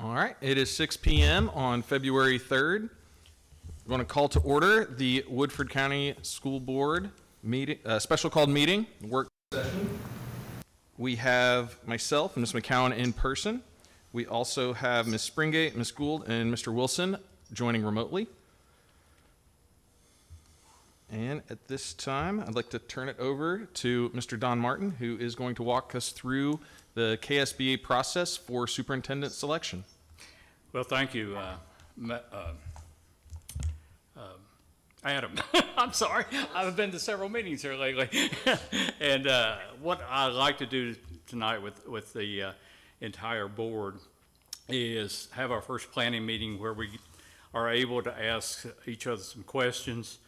All right, it is 6 p.m. on February 3rd. We're going to call to order the Woodford County School Board meeting, special called meeting, work session. We have myself and Ms. McCowan in person. We also have Ms. Springate, Ms. Gould, and Mr. Wilson joining remotely. And at this time, I'd like to turn it over to Mr. Don Martin, who is going to walk us through the KSBA process for superintendent selection. Well, thank you, Adam. I'm sorry. I've been to several meetings here lately. And what I'd like to do tonight with the entire board is have our first planning meeting where we are able to ask each other some questions.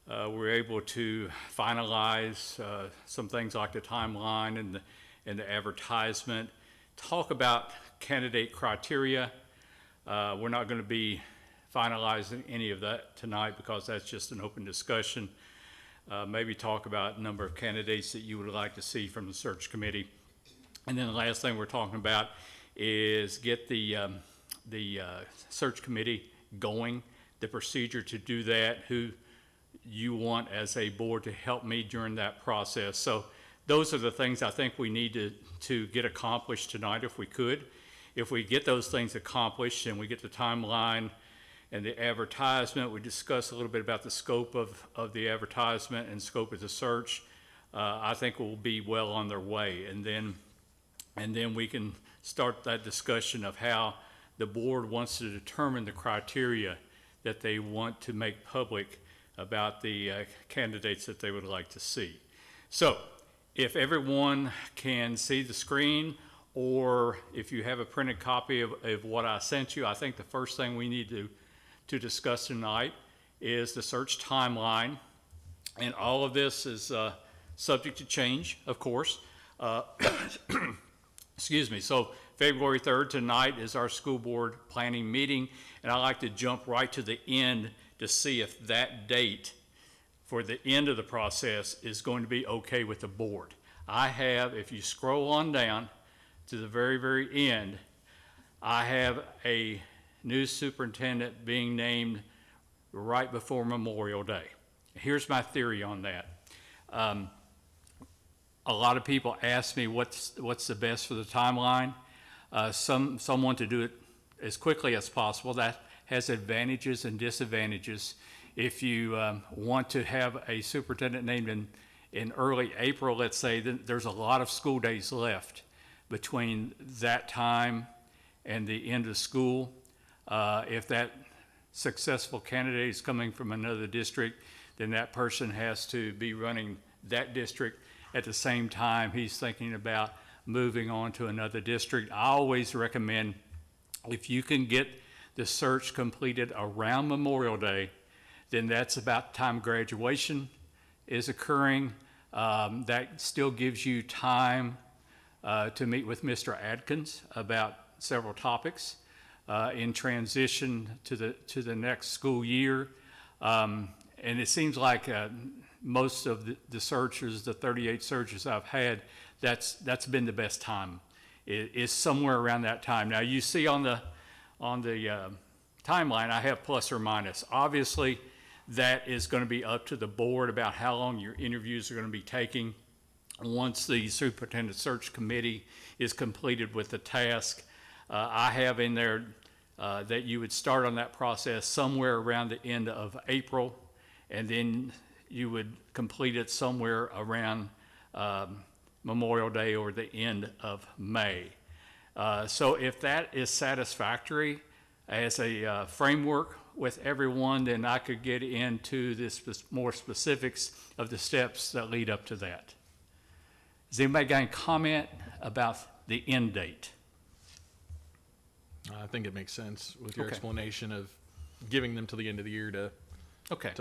We're able to finalize some things like the timeline and the advertisement, talk about candidate criteria. We're not going to be finalizing any of that tonight because that's just an open discussion. Maybe talk about a number of candidates that you would like to see from the search committee. And then the last thing we're talking about is get the search committee going, the procedure to do that, who you want as a board to help me during that process. So those are the things I think we need to get accomplished tonight if we could. If we get those things accomplished and we get the timeline and the advertisement, we discuss a little bit about the scope of the advertisement and scope of the search, I think we'll be well on their way. And then we can start that discussion of how the board wants to determine the criteria that they want to make public about the candidates that they would like to see. So if everyone can see the screen, or if you have a printed copy of what I sent you, I think the first thing we need to discuss tonight is the search timeline. And all of this is subject to change, of course. Excuse me. So February 3rd tonight is our school board planning meeting, and I like to jump right to the end to see if that date for the end of the process is going to be okay with the board. I have, if you scroll on down to the very, very end, I have a new superintendent being named right before Memorial Day. Here's my theory on that. A lot of people ask me what's the best for the timeline. Some want to do it as quickly as possible. That has advantages and disadvantages. If you want to have a superintendent named in early April, let's say, then there's a lot of school days left between that time and the end of school. If that successful candidate is coming from another district, then that person has to be running that district at the same time he's thinking about moving on to another district. I always recommend, if you can get the search completed around Memorial Day, then that's about the time graduation is occurring. That still gives you time to meet with Mr. Adkins about several topics in transition to the next school year. And it seems like most of the searches, the 38 searches I've had, that's been the best time. It is somewhere around that time. Now you see on the timeline, I have plus or minus. Obviously, that is going to be up to the board about how long your interviews are going to be taking. Once the superintendent search committee is completed with the task, I have in there that you would start on that process somewhere around the end of April, and then you would complete it somewhere around Memorial Day or the end of May. So if that is satisfactory as a framework with everyone, then I could get into this more specifics of the steps that lead up to that. Has anybody got any comment about the end date? I think it makes sense with your explanation of giving them till the end of the year to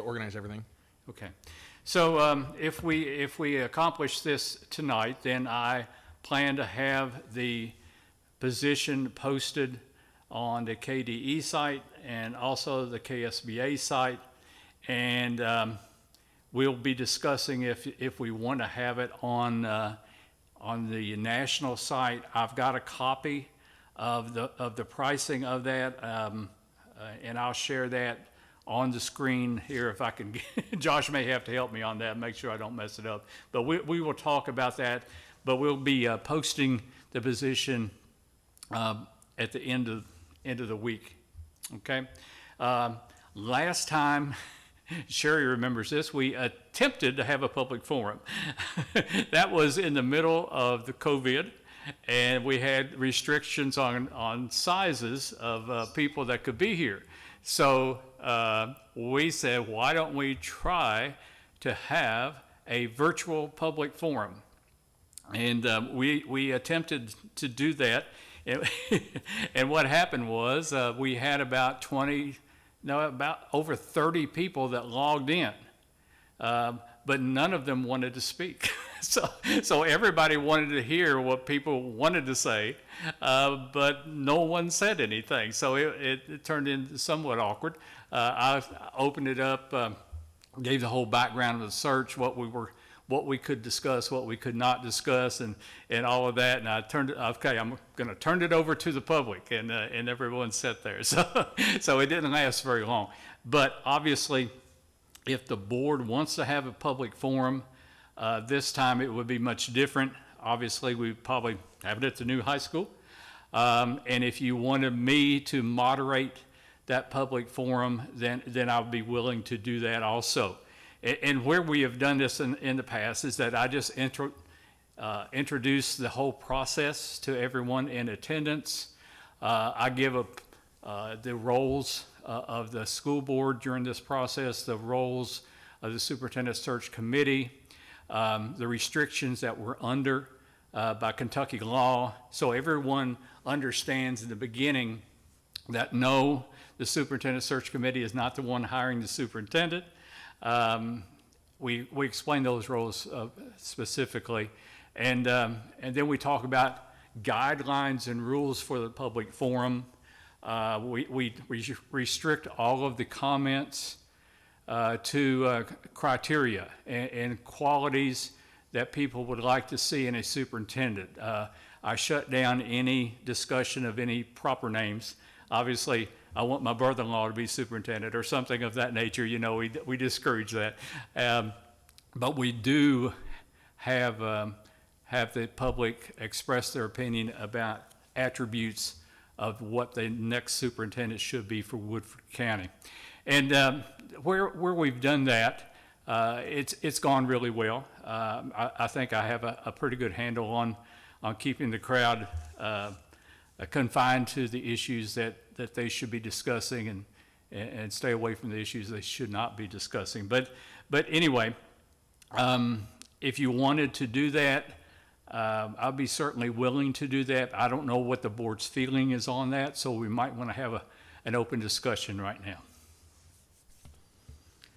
organize everything. Okay. So if we accomplish this tonight, then I plan to have the position posted on the KDE site and also the KSBA site, and we'll be discussing if we want to have it on the national site. I've got a copy of the pricing of that, and I'll share that on the screen here if I can. Josh may have to help me on that, make sure I don't mess it up. But we will talk about that, but we'll be posting the position at the end of the week, okay? Last time, Sherry remembers this, we attempted to have a public forum. That was in the middle of the COVID, and we had restrictions on sizes of people that could be here. So we said, why don't we try to have a virtual public forum? And we attempted to do that. And what happened was we had about over 30 people that logged in, but none of them wanted to speak. So everybody wanted to hear what people wanted to say, but no one said anything. So it turned into somewhat awkward. I opened it up, gave the whole background of the search, what we could discuss, what we could not discuss, and all of that. And I okay, I'm going to turn it over to the public, and everyone sat there. So it didn't last very long. But obviously, if the board wants to have a public forum, this time it would be much different. Obviously, we probably have it at the new high school. And if you wanted me to moderate that public forum, then I would be willing to do that also. And where we have done this in the past is that I just introduce the whole process to everyone in attendance. I give the roles of the school board during this process, the roles of the superintendent search committee, the restrictions that we're under by Kentucky law. So everyone understands in the beginning that no, the superintendent search committee is not the one hiring the superintendent. We explain those roles specifically, and then we talk about guidelines and rules for the public forum. We restrict all of the comments to criteria and qualities that people would like to see in a superintendent. I shut down any discussion of any proper names. Obviously, I want my brother-in-law to be superintendent or something of that nature. You know, we discourage that. But we do have the public express their opinion about attributes of what the next superintendent should be for Woodford County. And where we've done that, it's gone really well. I think I have a pretty good handle on keeping the crowd confined to the issues that they should be discussing and stay away from the issues they should not be discussing. But anyway, if you wanted to do that, I'd be certainly willing to do that. I don't know what the board's feeling is on that, so we might want to have an open discussion right now.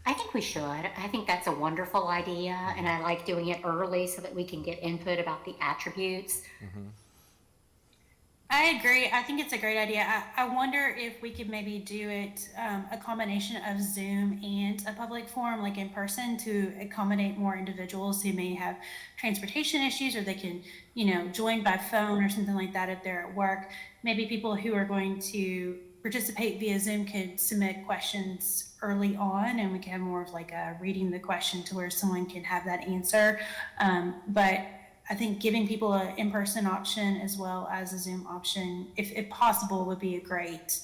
I think we should. I think that's a wonderful idea, and I like doing it early so that we can get input about the attributes. Mm-hmm. I agree. I think it's a great idea. I wonder if we could maybe do it a combination of Zoom and a public forum, like in person, to accommodate more individuals who may have transportation issues, or they can, join by phone or something like that if they're at work. Maybe people who are going to participate via Zoom could submit questions early on, and we can have more of like a reading the question to where someone can have that answer. But I think giving people an in-person option as well as a Zoom option, if possible, would be a great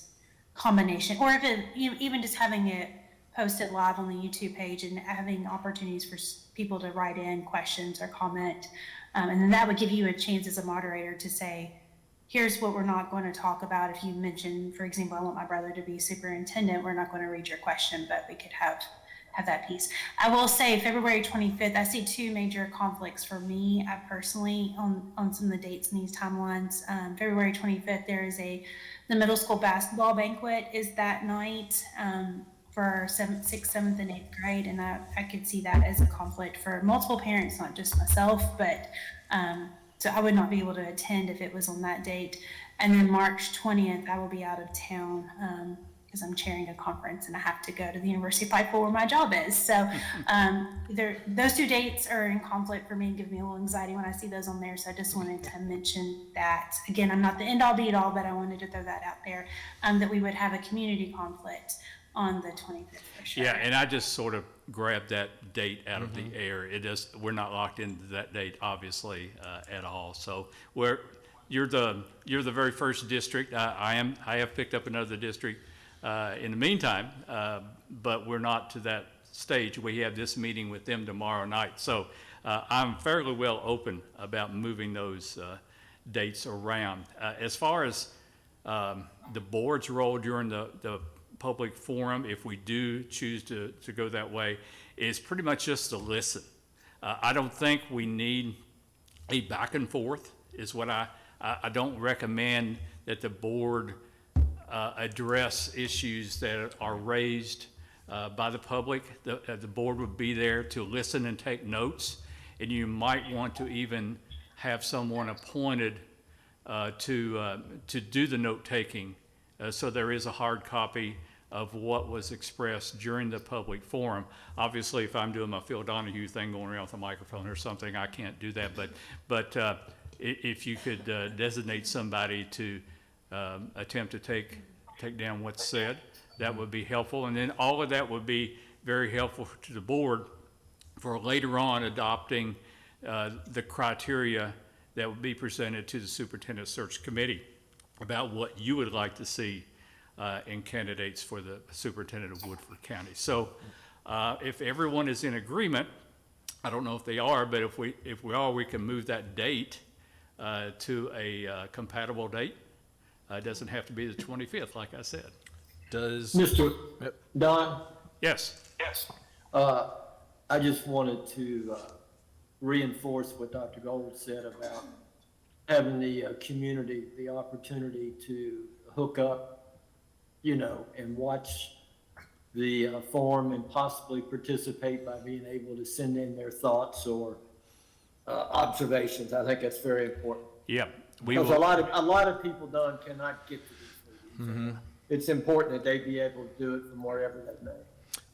combination. Or even just having it posted live on the YouTube page and having opportunities for people to write in questions or comment. And then that would give you a chance as a moderator to say, here's what we're not going to talk about. If you mention, for example, I want my brother to be superintendent, we're not going to read your question, but we could have that piece. I will say February 25th, I see two major conflicts for me personally on some of the dates in these timelines. February 25th, there is the middle school basketball banquet is that night for 6th, 7th, and 8th grade. And I could see that as a conflict for multiple parents, not just myself, but so I would not be able to attend if it was on that date. And then March 20th, I will be out of town because I'm chairing a conference and I have to go to the University of Pikeville where my job is. So those two dates are in conflict for me and give me a little anxiety when I see those on there. So I just wanted to mention that. Again, I'm not the end all be all, but I wanted to throw that out there, that we would have a community conflict on the 25th for sure. Yeah, and I just sort of grabbed that date out of the air. We're not locked into that date, obviously, at all. So you're the very first district. I have picked up another district in the meantime, but we're not to that stage. We have this meeting with them tomorrow night. So I'm fairly well open about moving those dates around. As far as the board's role during the public forum, if we do choose to go that way, is pretty much just to listen. I don't think we need a back and forth, is what I don't recommend that the board address issues that are raised by the public. The board would be there to listen and take notes, and you might want to even have someone appointed to do the note-taking, so there is a hard copy of what was expressed during the public forum. Obviously, if I'm doing my Phil Donahue thing going around with a microphone or something, I can't do that, but if you could designate somebody to attempt to take down what's said, that would be helpful. And then all of that would be very helpful to the board for later on adopting the criteria that would be presented to the superintendent search committee about what you would like to see in candidates for the superintendent of Woodford County. So if everyone is in agreement, I don't know if they are, but if we are, we can move that date to a compatible date. It doesn't have to be the 25th, like I said. Does, Mr. Yep. Don, Yes. I just wanted to reinforce what Dr. Gold said about having the community the opportunity to hook up, and watch the forum and possibly participate by being able to send in their thoughts or observations. I think that's very important. Yeah. We Because will. a lot of people, Don, cannot get to these meetings. It's important that they be able to do it from wherever they may.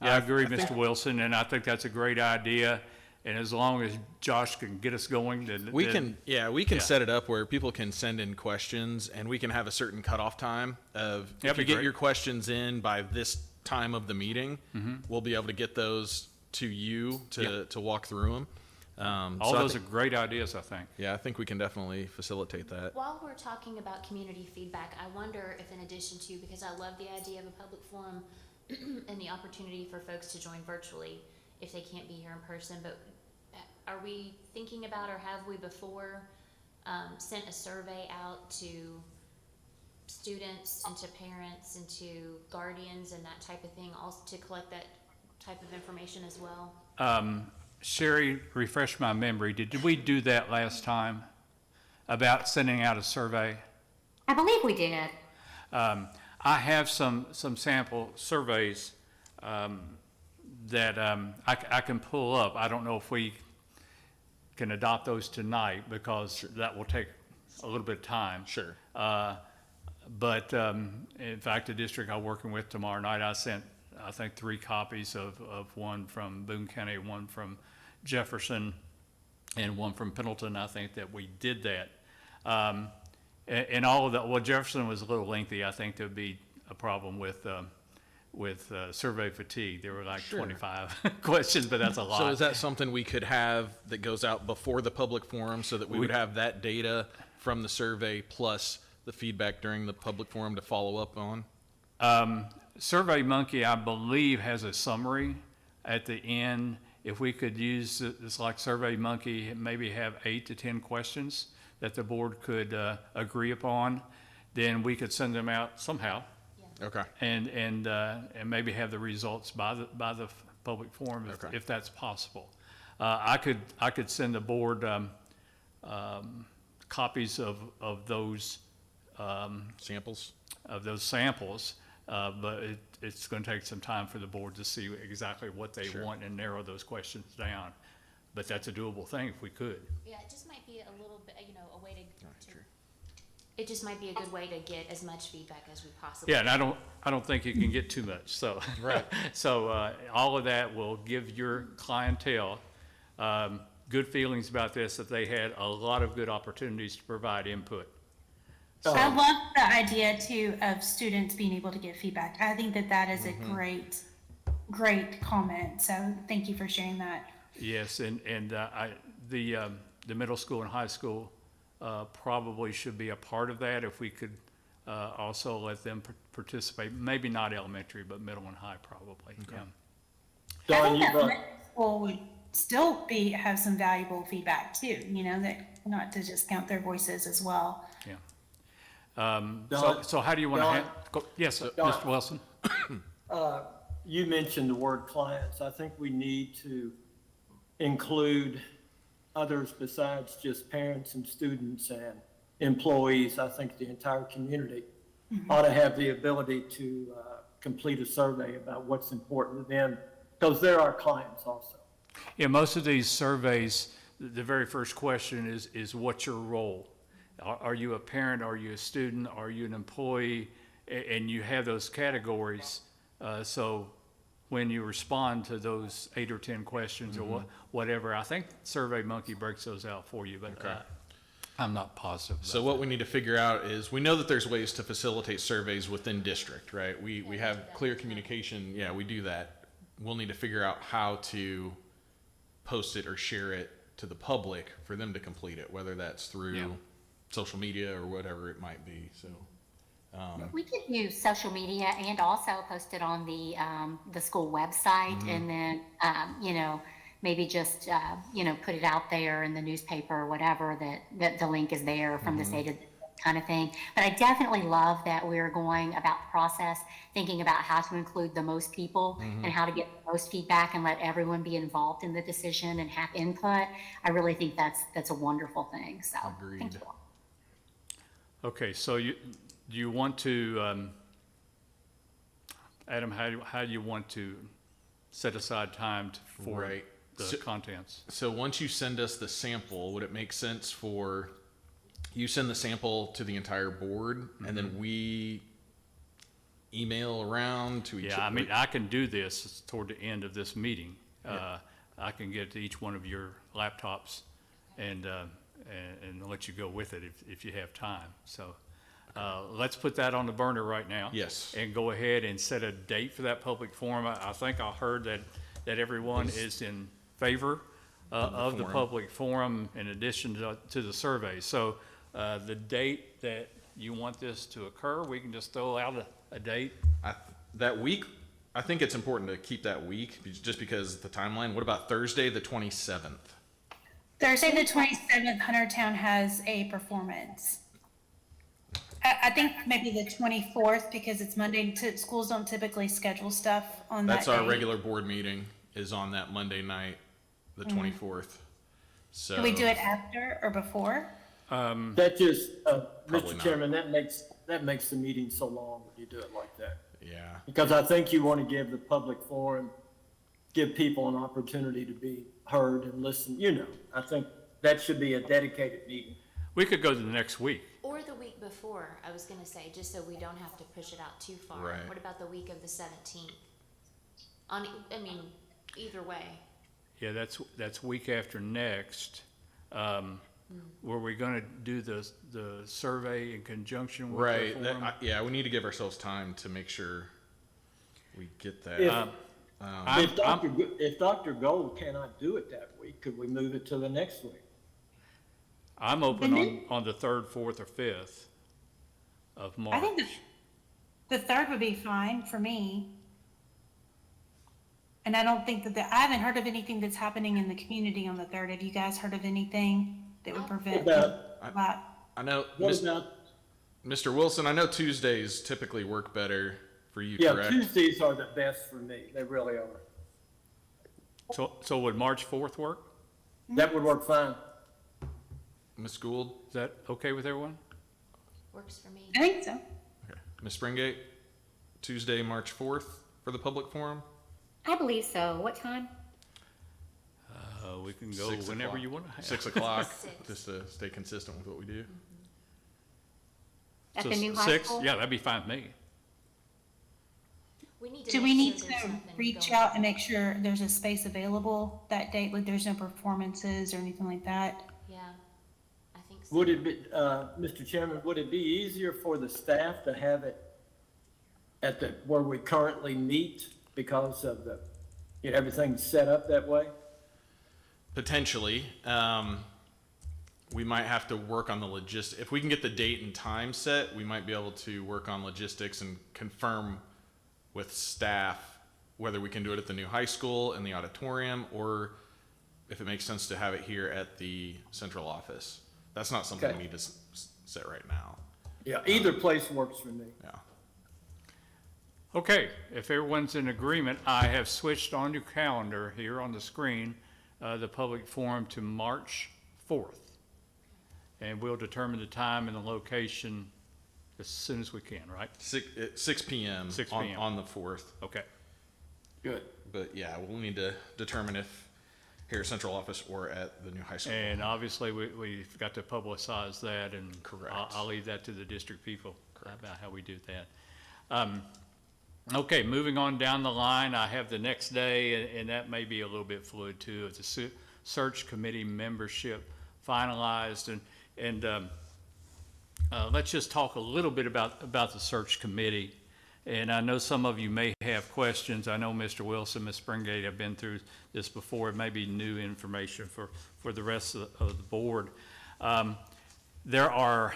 I agree, Mr. Wilson, and I think that's a great idea. And as long as Josh can get us going, then we can Yeah. set it up where people can send in questions, and we can have a certain cutoff time of That'd if be you get great. your questions in by this time of the meeting, we'll be able to get those to you to walk through them. All those are great ideas, I think. Yeah, I think we can definitely facilitate that. While we're talking about community feedback, I wonder if in addition to, because I love the idea of a public forum and the opportunity for folks to join virtually if they can't be here in person, but are we thinking about, or have we before sent a survey out to students and to parents and to guardians and that type of thing, also to collect that type of information as well? Sherry, refresh my memory. Did we do that last time about sending out a survey? I believe we did. I have some sample surveys that I can pull up. I don't know if we can adopt those tonight because that will take a little bit of time. Sure. But in fact, the district I'm working with tomorrow night, I sent, I think, 3 copies of one from Boone County, one from Jefferson, and one from Pendleton. I think that we did that. And all of that, well, Jefferson was a little lengthy. I think there'd be a problem with survey fatigue. There were like 25 questions, but that's a lot. So is that something we could have that goes out before the public forum so that we would have that data from the survey plus the feedback during the public forum to follow up on? SurveyMonkey, I believe, has a summary at the end. If we could use this like SurveyMonkey, maybe have 8 to 10 questions that the board could agree upon, then we could send them out somehow Okay. and maybe have the results by the public forum if that's possible. I could send the board copies of those Samples? samples, but it's going to take some time for the board to see exactly what they want and narrow those questions down. But that's a doable thing if we could. Yeah, it just might be a little bit, a way to it just might be a good way to get as much feedback as we possibly Yeah, and I don't think you can get too much, so. Right. So, all of that will give your clientele, good feelings about this, that they had a lot of good opportunities to provide input. I love the idea too of students being able to give feedback. I think that that is a great comment. So thank you for sharing that. Yes, and the middle school and high school probably should be a part of that if we could also let them participate. Maybe not elementary, but middle and high probably. Yeah. I Don, think you that brought, middle school would still have some valuable feedback too, you know, that not to just count their voices as well. Yeah. Don- So how do you want Don- to, yes, Don- Mr. Wilson? you mentioned the word clients. I think we need to include others besides just parents and students and employees. I think the entire community ought to have the ability to complete a survey about what's important to them, because they're our clients also. Yeah, most of these surveys, the very first question is what's your role? Are you a parent? Are you a student? Are you an employee? And you have those categories. So when you respond to those 8 or 10 questions or whatever, I think SurveyMonkey breaks those out for you, but I'm not positive. So what we need to figure out is, we know that there's ways to facilitate surveys within district, right? We have clear communication, yeah, we do that. We'll need to figure out how to post it or share it to the public for them to complete it, whether that's through Yeah. social media or whatever it might be, so. We could use social media and also post it on the school website, and then, you know, maybe just, you know, put it out there in the newspaper or whatever, that the link is there from the state of kind of thing. But I definitely love that we're going about the process, thinking about how to include the most people and how to get the most feedback and let everyone be involved in the decision and have input. I really think that's a wonderful thing, so. Agreed. Thank you. Okay, so do you want to, Adam, how do you want to set aside time for Right. the So- contents? So once you send us the sample, would it make sense for you send the sample to the entire board, and then we email around to each? Yeah, I mean, I can do this toward the end of this meeting. I can get to each one of your laptops and let you go with it if you have time. So let's put that on the burner right now. Yes. And go ahead and set a date for that public forum. I think I heard that everyone is in favor of the forum. public forum in addition to the survey. So the date that you want this to occur, we can just throw out a date. That week, I think it's important to keep that week, just because the timeline. What about Thursday, the 27th? Thursday, the 27th, Huntertown has a performance. I think maybe the 24th, because it's Monday, schools don't typically schedule stuff on that That's our day. regular board meeting is on that Monday night, the 24th. So Do we do it after or before? That just, Probably Mr. not. Chairman, that makes the meeting so long when you do it like that. Yeah. Because I think you want to give the public forum, give people an opportunity to be heard and listen, you know. I think that should be a dedicated meeting. We could go to the next week. Or the week before, I was gonna say, just so we don't have to push it out too far. Right. What about the week of the 17th? I mean, either way. Yeah, that's week after next. Were we gonna do the survey in conjunction with the Right. forum? Yeah, we need to give ourselves time to make sure we get that. If, I'm- if Dr. Gold cannot do it that week, could we move it to the next week? I'm open on the 3rd, 4th, or 5th of March. I think the 3rd would be fine for me. And I don't think I haven't heard of anything that's happening in the community on the 3rd. Have you guys heard of anything that would prevent About- that? I know, What about, Mr. Wilson, I know Tuesdays typically work better for you, yeah, correct? Tuesdays are the best for me. They really are. So would March 4th work? That would work fine. Ms. Gould? Is that okay with everyone? Works for me. I think so. Okay. Ms. Springate, Tuesday, March 4th for the public forum? I believe so. What time? We can go 6 whenever o'clock. you want to. 6 o'clock, Six. just to stay consistent with what we do. At So the new high 6? school? Yeah, that'd be fine with me. We need to Do make we need sure to there's something reach going out and make sure there's a space available that date, like there's no performances or anything like that? Yeah, I think so. Would it be, Mr. Chairman, would it be easier for the staff to have it at the, where we currently meet because of the, you know, everything's set up that way? Potentially. We might have to work on the logistics. If we can get the date and time set, we might be able to work on logistics and confirm with staff whether we can do it at the new high school in the auditorium, or if it makes sense to have it here at the central office. That's not something Okay. we need to set right now. Yeah, either place works for me. Yeah. Okay, if everyone's in agreement, I have switched on your calendar here on the screen, the public forum to March 4th. And we'll determine the time and the location as soon as we can, right? 6 p.m. 6 on, p.m. on the 4th. Okay. Good. But yeah, we'll need to determine if here at central office or at the new high school. And obviously, we've got to publicize that, and Correct. I'll leave that to the district people about how we do that. Okay, moving on down the line, I have the next day, and that may be a little bit fluid too, of the search committee membership finalized, and let's just talk a little bit about the search committee. And I know some of you may have questions. I know Mr. Wilson, Ms. Springate have been through this before. It may be new information for the rest of the board. There are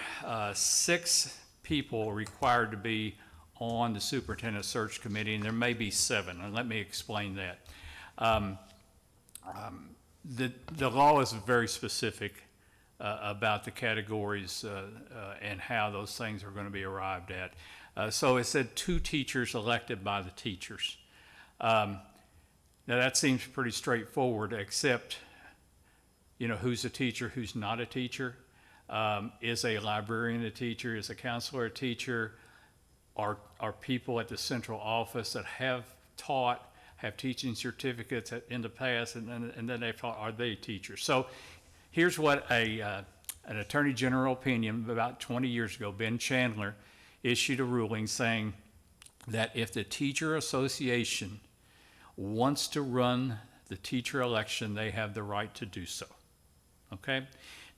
6 people required to be on the superintendent search committee, and there may be 7, and let me explain that. The law is very specific about the categories and how those things are going to be arrived at. So it said 2 teachers elected by the teachers. Now that seems pretty straightforward, except, you know, who's a teacher, who's not a teacher. Is a librarian a teacher? Is a counselor a teacher? Are people at the central office that have taught, have teaching certificates in the past, and then they've taught, are they teachers? So here's what an attorney general opinion about 20 years ago, Ben Chandler, issued a ruling saying that if the teacher association wants to run the teacher election, they have the right to do so. Okay?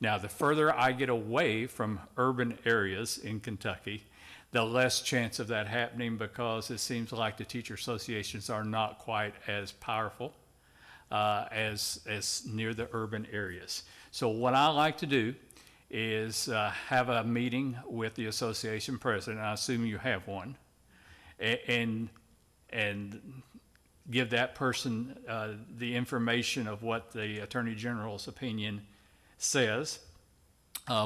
Now, the further I get away from urban areas in Kentucky, the less chance of that happening, because it seems like the teacher associations are not quite as powerful as near the urban areas. So what I like to do is have a meeting with the association president. I assume you have one, and give that person the information of what the Attorney General's opinion says.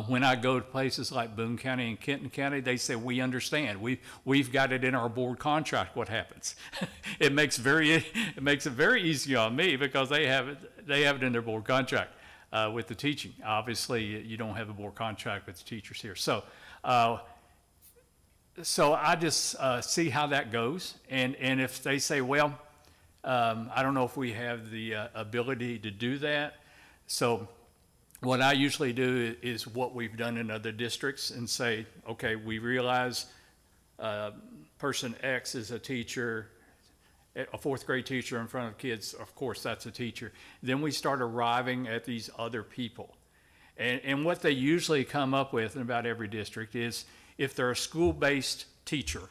When I go to places like Boone County and Kenton County, they say, we understand. We've got it in our board contract what happens. It makes it very easy on me, because they have it in their board contract with the teaching. Obviously, you don't have a board contract with the teachers here. So I just see how that goes. And if they say, well, I don't know if we have the ability to do that. So what I usually do is what we've done in other districts, and say, okay, we realize person X is a teacher, a 4th grade teacher in front of kids, of course that's a teacher. Then we start arriving at these other people. And what they usually come up with in about every district is, if they're a school-based teacher,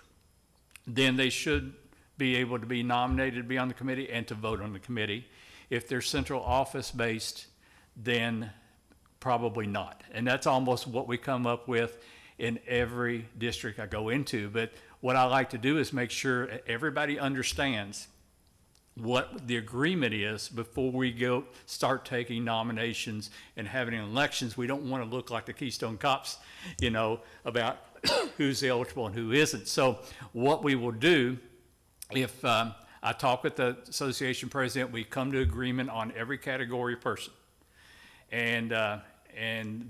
then they should be able to be nominated to be on the committee and to vote on the committee. If they're central office-based, then probably not. And that's almost what we come up with in every district I go into. But what I like to do is make sure everybody understands what the agreement is before we start taking nominations and having elections. We don't want to look like the Keystone Cops, you know, about who's eligible and who isn't. So what we will do, if I talk with the association president, we come to agreement on every category person. And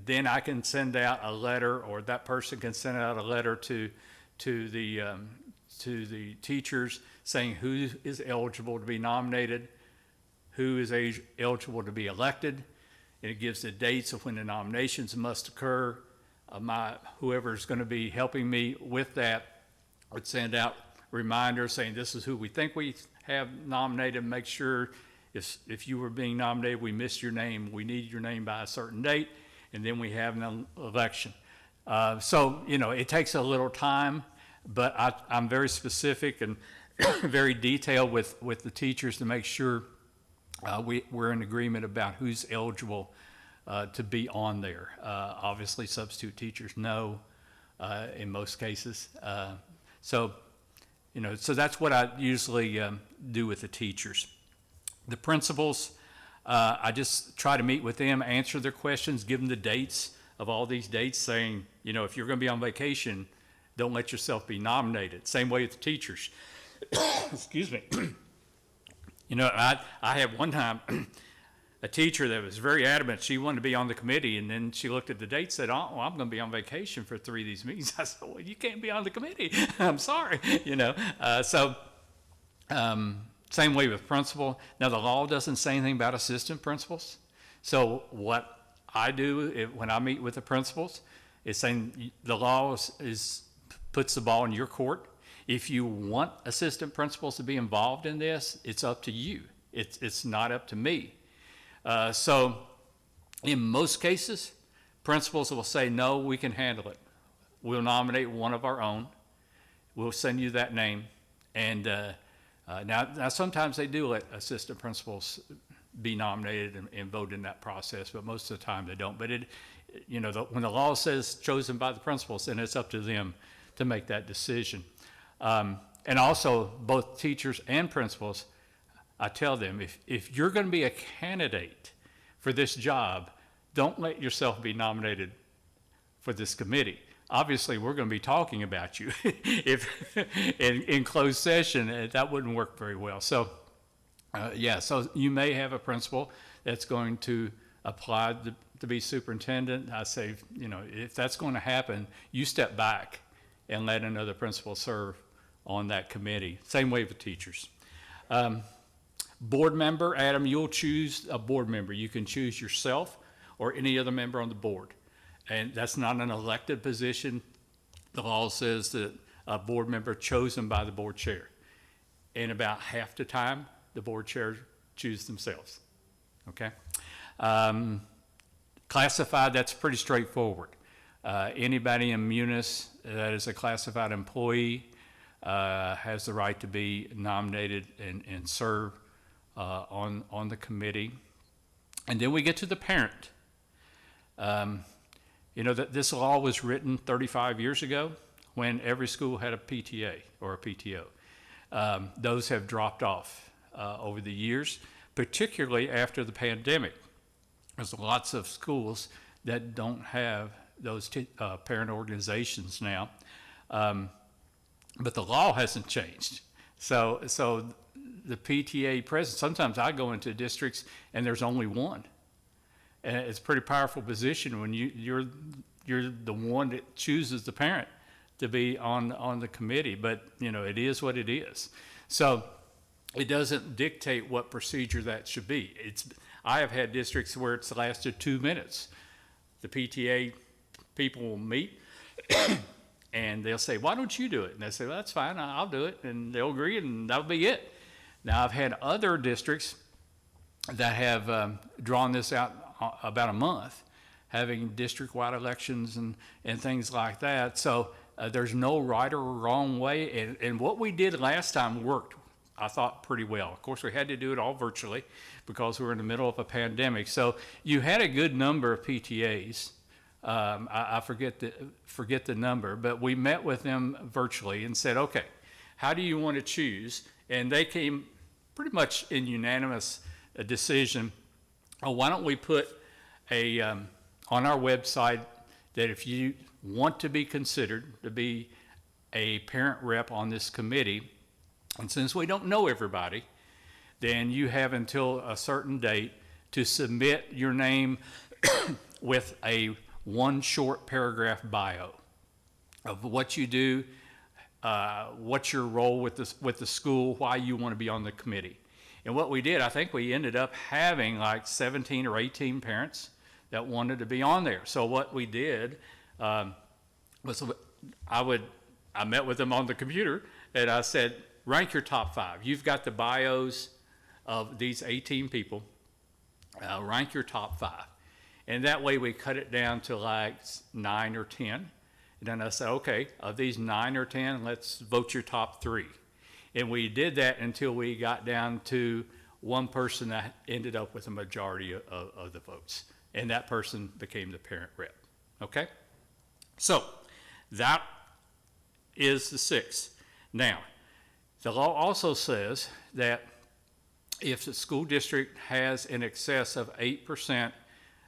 then I can send out a letter, or that person can send out a letter to the teachers saying who is eligible to be nominated, who is eligible to be elected, and it gives the dates of when the nominations must occur, whoever's going to be helping me with that would send out reminders saying this is who we think we have nominated. Make sure if you were being nominated, we missed your name. We need your name by a certain date, and then we have an election. So, you know, it takes a little time, but I'm very specific and very detailed with the teachers to make sure we're in agreement about who's eligible to be on there. Obviously, substitute teachers know in most cases. So, you know, so that's what I usually do with the teachers. The principals, I just try to meet with them, answer their questions, give them the dates of all these dates, saying, you know, if you're going to be on vacation, don't let yourself be nominated. Same way with the teachers. Excuse me. You know, I had one time a teacher that was very adamant she wanted to be on the committee, and then she looked at the date and said, oh, well, I'm going to be on vacation for 3 of these meetings. I said, well, you can't be on the committee. I'm sorry, you know. Same way with principal. Now, the law doesn't say anything about assistant principals. So what I do when I meet with the principals is saying the law puts the ball in your court. If you want assistant principals to be involved in this, it's up to you. It's not up to me. So in most cases, principals will say, no, we can handle it. We'll nominate one of our own. We'll send you that name. And now sometimes they do let assistant principals be nominated and vote in that process, but most of the time they don't. But when the law says chosen by the principals, then it's up to them to make that decision. And also, both teachers and principals, I tell them, if you're going to be a candidate for this job, don't let yourself be nominated for this committee. Obviously, we're going to be talking about you. If in closed session, that wouldn't work very well. So, so you may have a principal that's going to apply to be superintendent. I say, you know, if that's going to happen, you step back and let another principal serve on that committee. Same way with teachers. Board member, Adam, you'll choose a board member. You can choose yourself or any other member on the board. And that's not an elected position. The law says that a board member chosen by the board chair. And about half the time, the board chair choose themselves. Okay? Classified, that's pretty straightforward. Anybody in Munis that is a classified employee has the right to be nominated and serve on the committee. And then we get to the parent. You know, that this law was written 35 years ago when every school had a PTA or a PTO. Those have dropped off over the years, particularly after the pandemic. There's lots of schools that don't have those parent organizations now. But the law hasn't changed. So the PTA president, sometimes I go into districts and there's only one. And it's a pretty powerful position when you're the one that chooses the parent to be on the committee. But, you know, it is what it is. So it doesn't dictate what procedure that should be. I have had districts where it's lasted 2 minutes. The PTA people will meet and they'll say, why don't you do it? And they say, well, that's fine, I'll do it. And they'll agree and that'll be it. Now, I've had other districts that have drawn this out about a month, having district-wide elections and things like that. So there's no right or wrong way. And what we did last time worked, I thought, pretty well. Of course, we had to do it all virtually because we were in the middle of a pandemic. So you had a good number of PTAs. I forget the number, but we met with them virtually and said, okay, how do you want to choose? And they came pretty much in unanimous decision. Oh, why don't we put on our website that if you want to be considered to be a parent rep on this committee, and since we don't know everybody, then you have until a certain date to submit your name with a one short paragraph bio of what you do, what's your role with the school, why you want to be on the committee. And what we did, I think we ended up having like 17 or 18 parents that wanted to be on there. So what we did, I met with them on the computer and I said, rank your top 5. You've got the bios of these 18 people. Rank your top 5. And that way we cut it down to like 9 or 10. And then I said, okay, of these 9 or 10, let's vote your top 3. And we did that until we got down to one person that ended up with a majority of the votes. And that person became the parent rep. Okay? So that is the 6. Now, the law also says that if the school district has in excess of 8%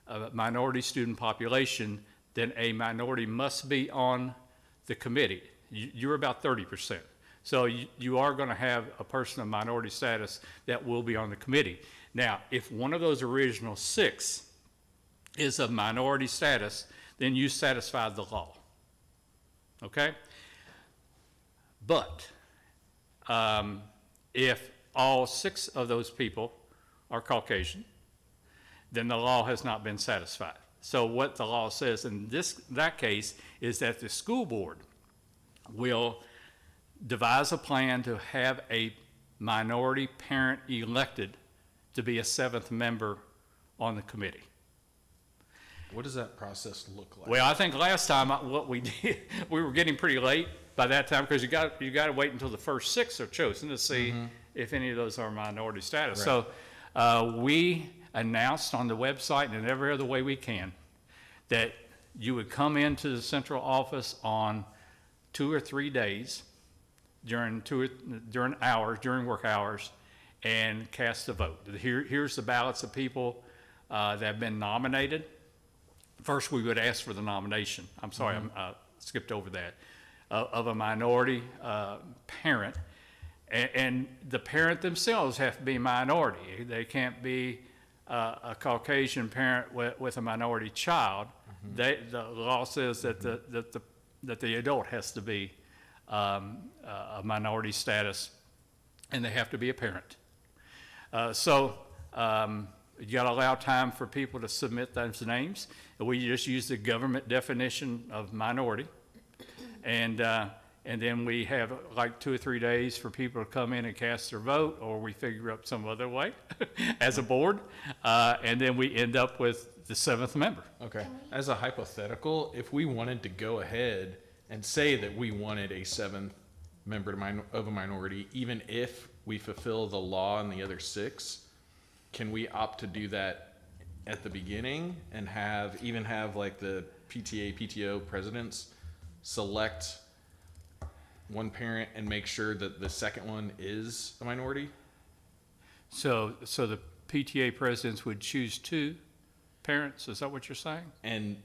of a minority student population, then a minority must be on the committee. You're about 30%. So you are going to have a person of minority status that will be on the committee. Now, if one of those original 6 is of minority status, then you satisfied the law. Okay? But if all 6 of those people are Caucasian, then the law has not been satisfied. So what the law says in that case is that the school board will devise a plan to have a minority parent elected to be a 7th member on the committee. What does that process look like? Well, I think last time what we did, we were getting pretty late by that time because you got to wait until the first 6 are chosen to see if any of those are minority status. Right. So we announced on the website and in every other way we can that you would come into the central office on 2 or 3 days during work hours and cast a vote. Here's the ballots of people that have been nominated. First, we would ask for the nomination. I'm sorry, I skipped over that. Of a minority parent. And the parent themselves have to be minority. They can't be a Caucasian parent with a minority child. The law says that the adult has to be a minority status, and they have to be a parent. You got to allow time for people to submit those names. We just use the government definition of minority, and then we have like 2 or 3 days for people to come in and cast their vote, or we figure out some other way as a board, and then we end up with the 7th member. Okay. As a hypothetical, if we wanted to go ahead and say that we wanted a 7th member of a minority, even if we fulfill the law in the other 6, can we opt to do that at the beginning and have like the PTA, PTO presidents select one parent and make sure that the second one is a minority? So the PTA presidents would choose 2 parents. Is that what you're saying? And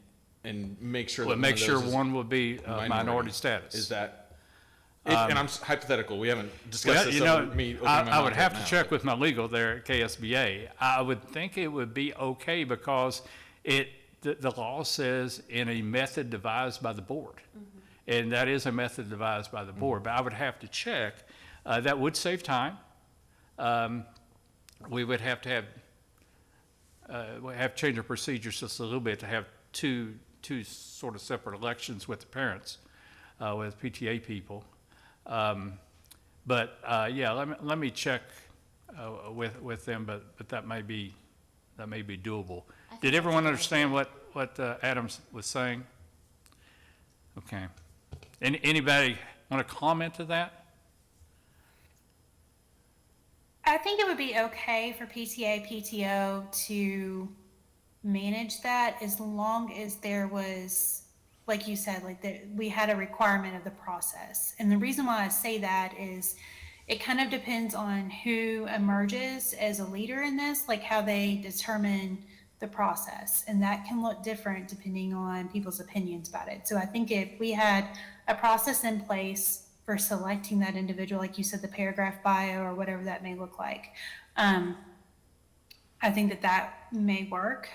make sure Well, that make one of sure those is one would be minority status. Is that? And I'm hypothetical. We haven't discussed this. I would have to check with my legal there at KSBA. I would think it would be okay because the law says in a method devised by the board. And that is a method devised by the board, but I would have to check. That would save time. We would have to have changed our procedures just a little bit to have two sort of separate elections with the parents, with PTA people. Let me check with them, but that may be doable. Did everyone understand what Adams was saying? Okay. Anybody want to comment to that? I think it would be okay for PTA, PTO to manage that as long as there was, like you said, we had a requirement of the process. And the reason why I say that is it kind of depends on who emerges as a leader in this, like how they determine the process. And that can look different depending on people's opinions about it. So I think if we had a process in place for selecting that individual, like you said, the paragraph bio or whatever that may look like, I think that may work,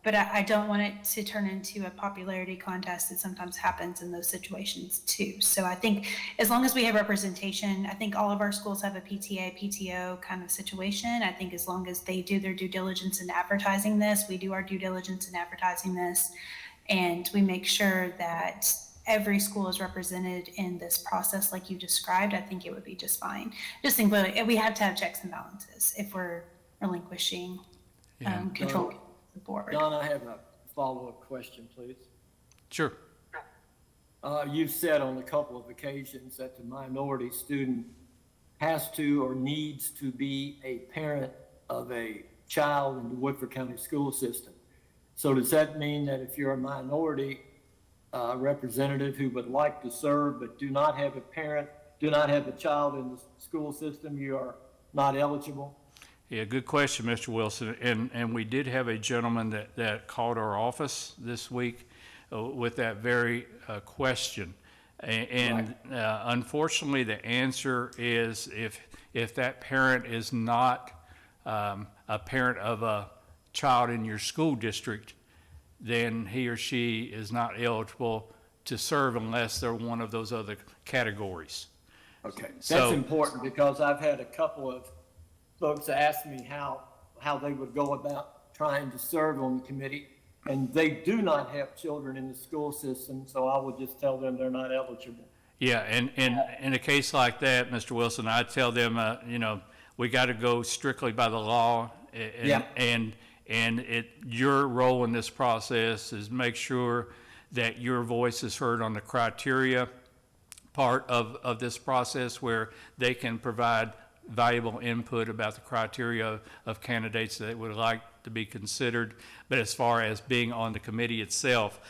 but I don't want it to turn into a popularity contest that sometimes happens in those situations too. So I think as long as we have representation, I think all of our schools have a PTA, PTO kind of situation. I think as long as they do their due diligence in advertising this, we do our due diligence in advertising this, and we make sure that every school is represented in this process like you described, I think it would be just fine. Just think, we have to have checks and balances if we're relinquishing control of the board. Don, I have a follow-up question, please. Sure. You've said on a couple of occasions that the minority student has to or needs to be a parent of a child in the Woodford County school system. So does that mean that if you're a minority representative who would like to serve but do not have a parent, do not have a child in the school system, you are not eligible? Yeah, good question, Mr. Wilson. And we did have a gentleman that called our office this week with that very question. And unfortunately, the answer is if that parent is not a parent of a child in your school district, then he or she is not eligible to serve unless they're one of those other categories. Okay. That's So- important because I've had a couple of folks ask me how they would go about trying to serve on the committee, and they do not have children in the school system, so I would just tell them they're not eligible. Yeah, and in a case like that, Mr. Wilson, I tell them, we got to go strictly by the law. And your role in this process is make sure that your voice is heard on the criteria part of this process, where they can provide valuable input about the criteria of candidates that would like to be considered. But as far as being on the committee itself,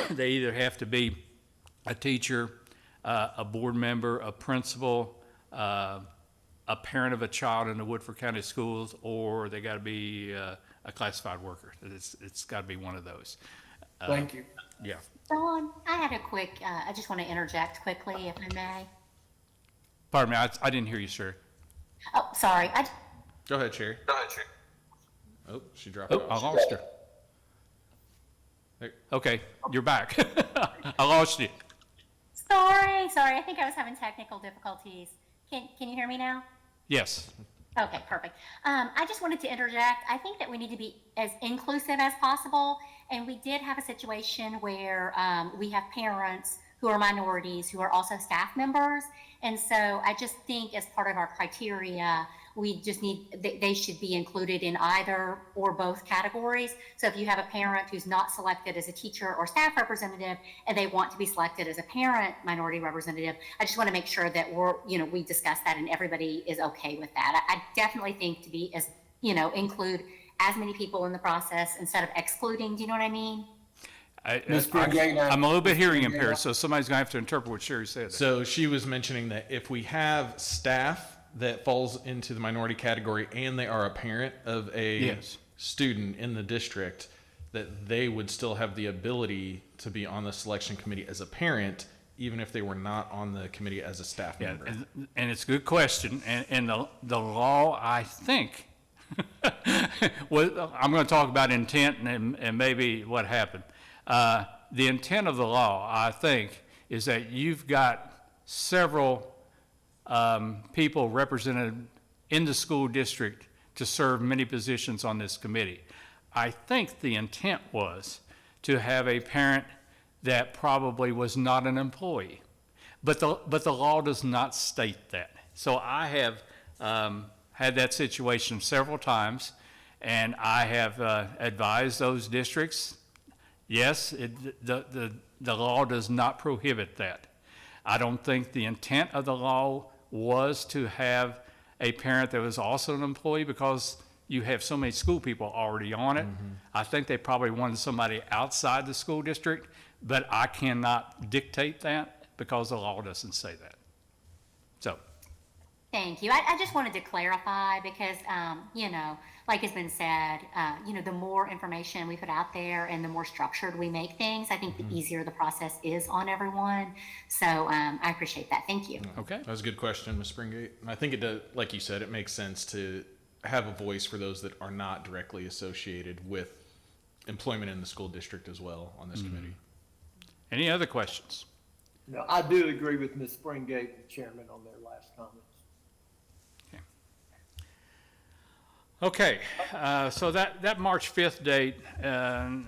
they either have to be a teacher, a board member, a principal, a parent of a child in the Woodford County Schools, or they got to be a classified worker. It's got to be one of those. Thank you. Yeah. Dawn, I had a quick, I just want to interject quickly, if I may. Pardon me, I didn't hear you, sir. Oh, sorry. Go ahead, Sherry. Oh, she dropped Oh, I off. lost her. There. Okay, you're back. I lost you. Sorry. I think I was having technical difficulties. Can you hear me now? Yes. Okay, perfect. I just wanted to interject. I think that we need to be as inclusive as possible. And we did have a situation where we have parents who are minorities who are also staff members. And so I just think as part of our criteria, we just they should be included in either or both categories. So if you have a parent who's not selected as a teacher or staff representative and they want to be selected as a parent minority representative, I just want to make sure that we discuss that and everybody is okay with that. I definitely think to be as, include as many people in the process instead of excluding. Do you know what I mean? I'm a little bit hearing impaired, so somebody's going to have to interpret what Sherry said. So she was mentioning that if we have staff that falls into the minority category and they are a parent of a Yes. student in the district, that they would still have the ability to be on the selection committee as a parent, even if they were not on the committee as a staff Yeah, member. and it's a good question, and the law, I think, I'm going to talk about intent and maybe what happened. The intent of the law, I think, is that you've got several people represented in the school district to serve many positions on this committee. I think the intent was to have a parent that probably was not an employee, but the law does not state that. So I have had that situation several times, and I have advised those districts, yes, the law does not prohibit that. I don't think the intent of the law was to have a parent that was also an employee, because you have so many school people already on it. I think they probably wanted somebody outside the school district, but I cannot dictate that because the law doesn't say that. So, Thank you. I just wanted to clarify because, like has been said, the more information we put out there and the more structured we make things, I think the easier the process is on everyone. So I appreciate that. Thank you. okay. That was a good question, Ms. Springate. And I think it does, like you said, it makes sense to have a voice for those that are not directly associated with employment in the school district as well on this committee. Any other questions? No, I do agree with Ms. Springate, the chairman, on their last comments. Okay, so that March 5th date,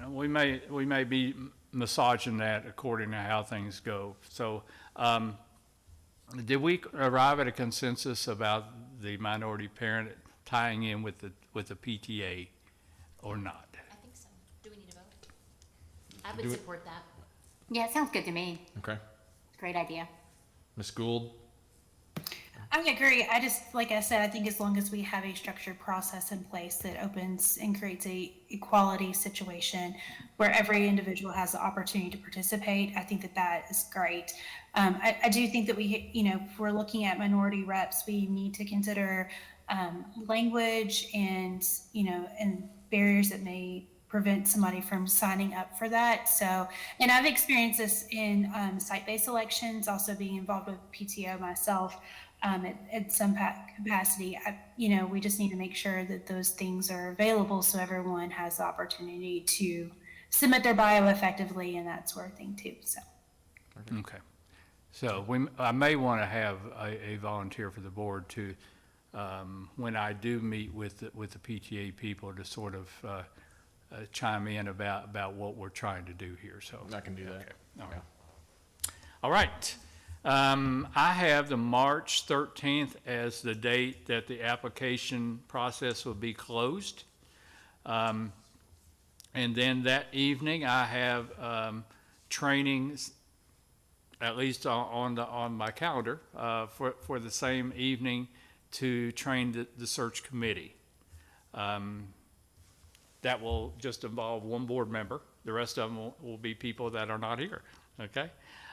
we may be massaging that according to how things go. So, did we arrive at a consensus about the minority parent tying in with the PTA or not? I think so. Do we need to vote? I would support that. Yeah, it sounds good to me. Okay. Great idea. Ms. Gould? I agree. I just, like I said, I think as long as we have a structured process in place that opens and creates a equality situation where every individual has the opportunity to participate, I think that that is great. I do think that if we're looking at minority reps, we need to consider language and, and barriers that may prevent somebody from signing up for that. So, and I've experienced this in site-based elections, also being involved with PTO myself. At some capacity, we just need to make sure that those things are available so everyone has the opportunity to submit their bio effectively and that sort of thing too. So, Okay. So I may want to have a volunteer for the board to, when I do meet with the PTA people, to sort of chime in about what we're trying to do here. So I can do that. Okay. All right. All right. I have the March 13th as the date that the application process will be closed. And then that evening, I have trainings, at least on my calendar, for the same evening to train the search committee. That will just involve one board member. The rest of them will be people that are not here, okay?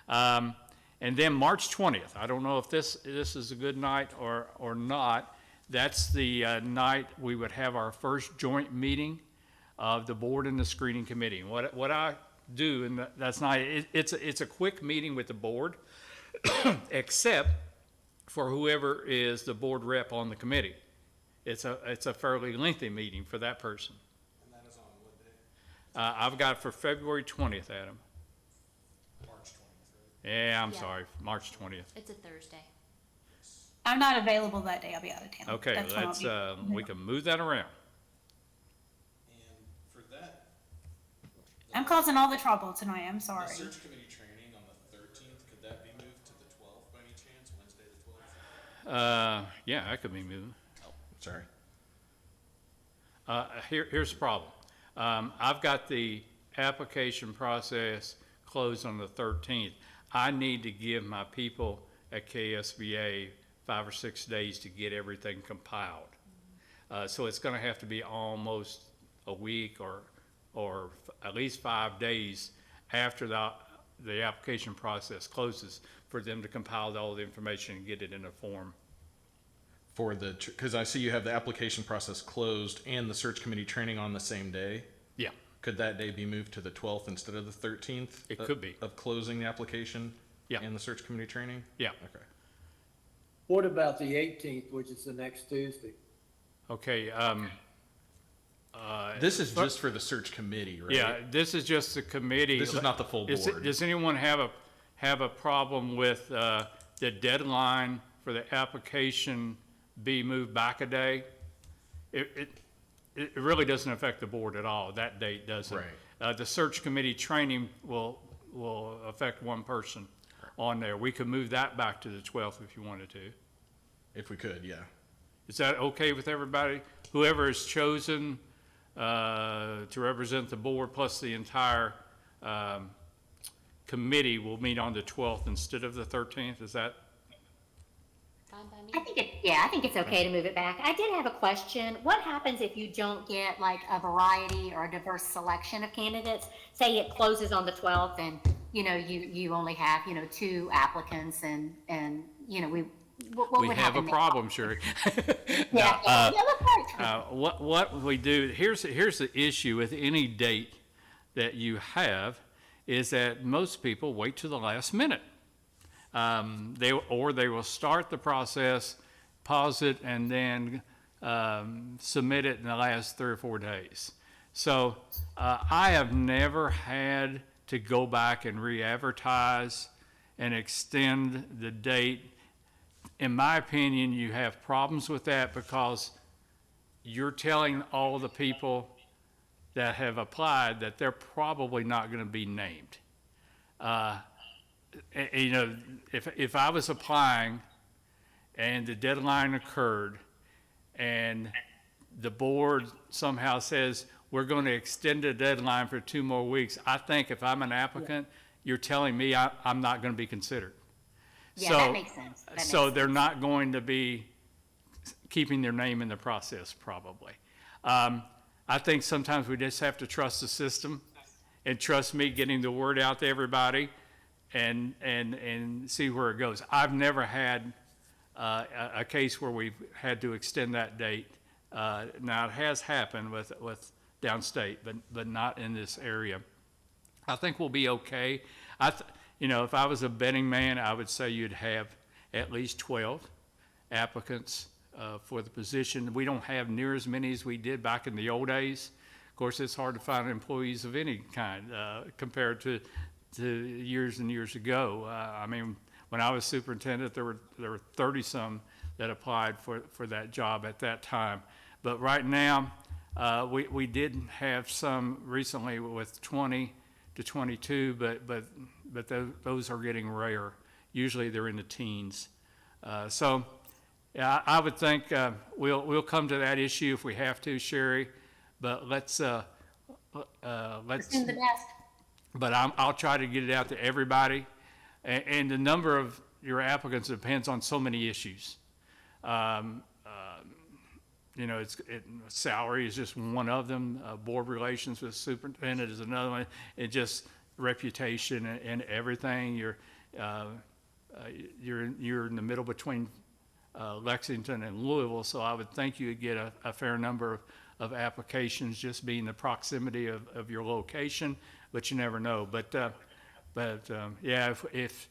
And then March 20th, I don't know if this is a good night or not. That's the night we would have our first joint meeting of the board and the screening committee. And what I do, and that's night, it's a quick meeting with the board, except for whoever is the board rep on the committee. It's a fairly lengthy meeting for that person. And that is on what day? I've got for February 20th, Adam. March 20th, Yeah, I'm Yeah. sorry, March 20th. It's a Thursday. I'm not available that day. I'll be out of town. Okay, That's when I'll let's, be- we can move that around. And for that, I'm causing all the trouble tonight. I'm sorry. the search committee training on the 13th, could that be moved to the 12th by any chance, Wednesday the 12th? Yeah, that could be moved. Oh, sorry. Here's the problem. I've got the application process closed on the 13th. I need to give my people at KSBA 5 or 6 days to get everything compiled. So it's gonna have to be almost a week or at least 5 days after the application process closes for them to compile all the information and get it in a form. For the, because I see you have the application process closed and the search committee training on the same day. Yeah, Could that day be moved to the 12th instead of the 13th? It could be. Of closing the application? Yeah. And the search committee training? yeah. Okay. What about the 18th, which is the next Tuesday? Okay, This is just for the search committee, right? yeah, this is just the committee. This is not the full board. Does anyone have a problem with, the deadline for the application be moved back a day? It really doesn't affect the board at all. That date doesn't. Right. The search committee training will affect one person on there. We could move that back to the 12th if you wanted to. If we could, yeah. Is that okay with everybody? Whoever is chosen to represent the board plus the entire committee will meet on the 12th instead of the 13th. Is that? Fine by me. I think it's okay to move it back. I did have a question. What happens if you don't get like a variety or a diverse selection of candidates? Say it closes on the 12th and, you only have, 2 applicants and, what We would have a happen then? problem, Sherry. Yeah, Now, that's right. what we do, here's the issue with any date that you have, is that most people wait to the last minute. They will start the process, pause it, and then submit it in the last 3 or 4 days. So I have never had to go back and re-advertise and extend the date. In my opinion, you have problems with that because you're telling all the people that have applied that they're probably not going to be named. You know, if I was applying and the deadline occurred and the board somehow says, we're going to extend the deadline for 2 more weeks, I think if I'm an applicant, you're telling me I'm not going to be considered. Yeah, So- that makes sense. That makes So sense. they're not going to be keeping their name in the process, probably. I think sometimes we just have to trust the system and trust me getting the word out to everybody and see where it goes. I've never had a case where we've had to extend that date. Now, it has happened with downstate, but not in this area. I think we'll be okay. You know, if I was a betting man, I would say you'd have at least 12 applicants for the position. We don't have near as many as we did back in the old days. Of course, it's hard to find employees of any kind compared to years and years ago. I mean, when I was superintendent, there were 30-some that applied for that job at that time. But right now, we did have some recently with 20 to 22, but those are getting rare. Usually they're in the teens. So yeah, I would think we'll come to that issue if we have to, Sherry. But let's Assume the best. but I'll try to get it out to everybody. And the number of your applicants depends on so many issues. You know, salary is just one of them. Board relations with superintendent is another one. It just reputation and everything. You're in the middle between Lexington and Louisville, so I would think you would get a fair number of applications just being the proximity of your location, but you never know. But yeah, if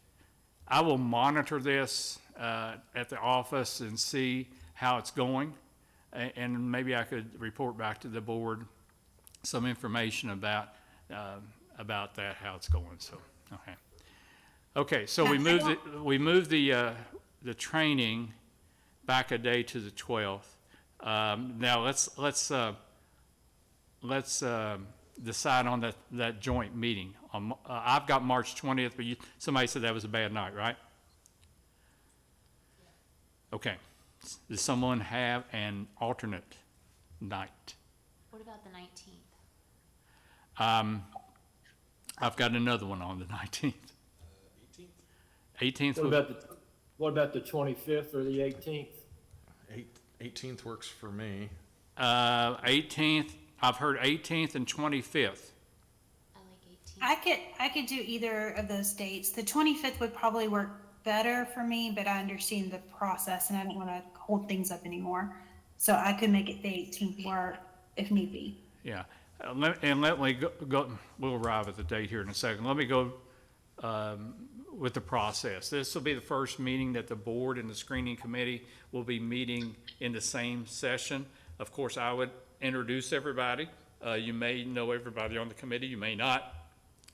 I will monitor this at the office and see how it's going, and maybe I could report back to the board some information about that, how it's going. So, okay. So we moved the training back a day to the 12th. Now let's decide on that joint meeting. I've got March 20th, but somebody said that was a bad night, right? Okay. Does someone have an alternate night? What about the 19th? I've got another one on the 19th. 18th. What about the 25th or the 18th? 18th works for me. 18th. I've heard 18th and 25th. I like 18th. I could do either of those dates. The 25th would probably work better for me, but I understand the process and I don't want to hold things up anymore. So I could make it the 18th work if need be. Yeah. Let me go. We'll arrive at the date here in a second. Let me go with the process. This will be the first meeting that the board and the screening committee will be meeting in the same session. Of course, I would introduce everybody. You may know everybody on the committee, you may not.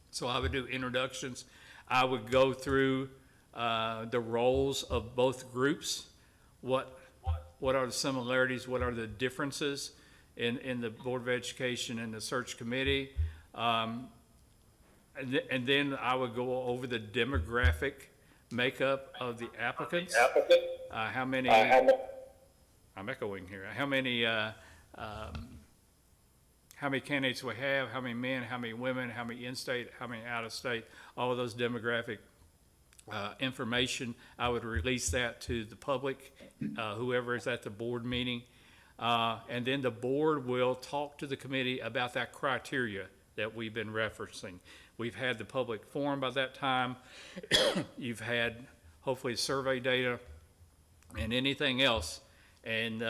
So I would do introductions. I would go through the roles of both groups. What are the similarities? What are the differences in the Board of Education and the search committee? And then I would go over the demographic makeup of the applicants. How many? I'm echoing here. How many candidates we have? How many men? How many women? How many in-state? How many out-of-state? All of those demographic information. I would release that to the public, whoever is at the board meeting. And then the board will talk to the committee about that criteria that we've been referencing. We've had the public forum by that time. You've had hopefully survey data and anything else. And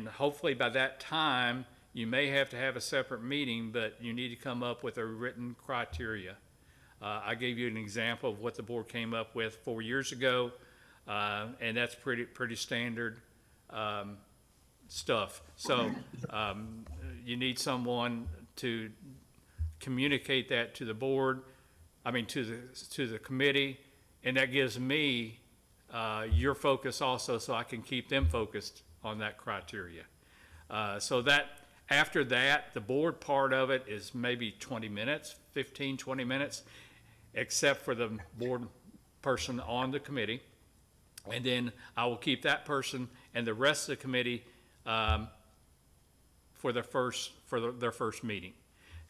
hopefully by that time, you may have to have a separate meeting, but you need to come up with a written criteria. I gave you an example of what the board came up with 4 years ago, and that's pretty standard stuff. So you need someone to communicate that to the board, to the committee, and that gives me your focus also, so I can keep them focused on that criteria. So that After that, the board part of it is maybe 20 minutes, 15, 20 minutes, except for the board person on the committee. And then I will keep that person and the rest of the committee for their first meeting.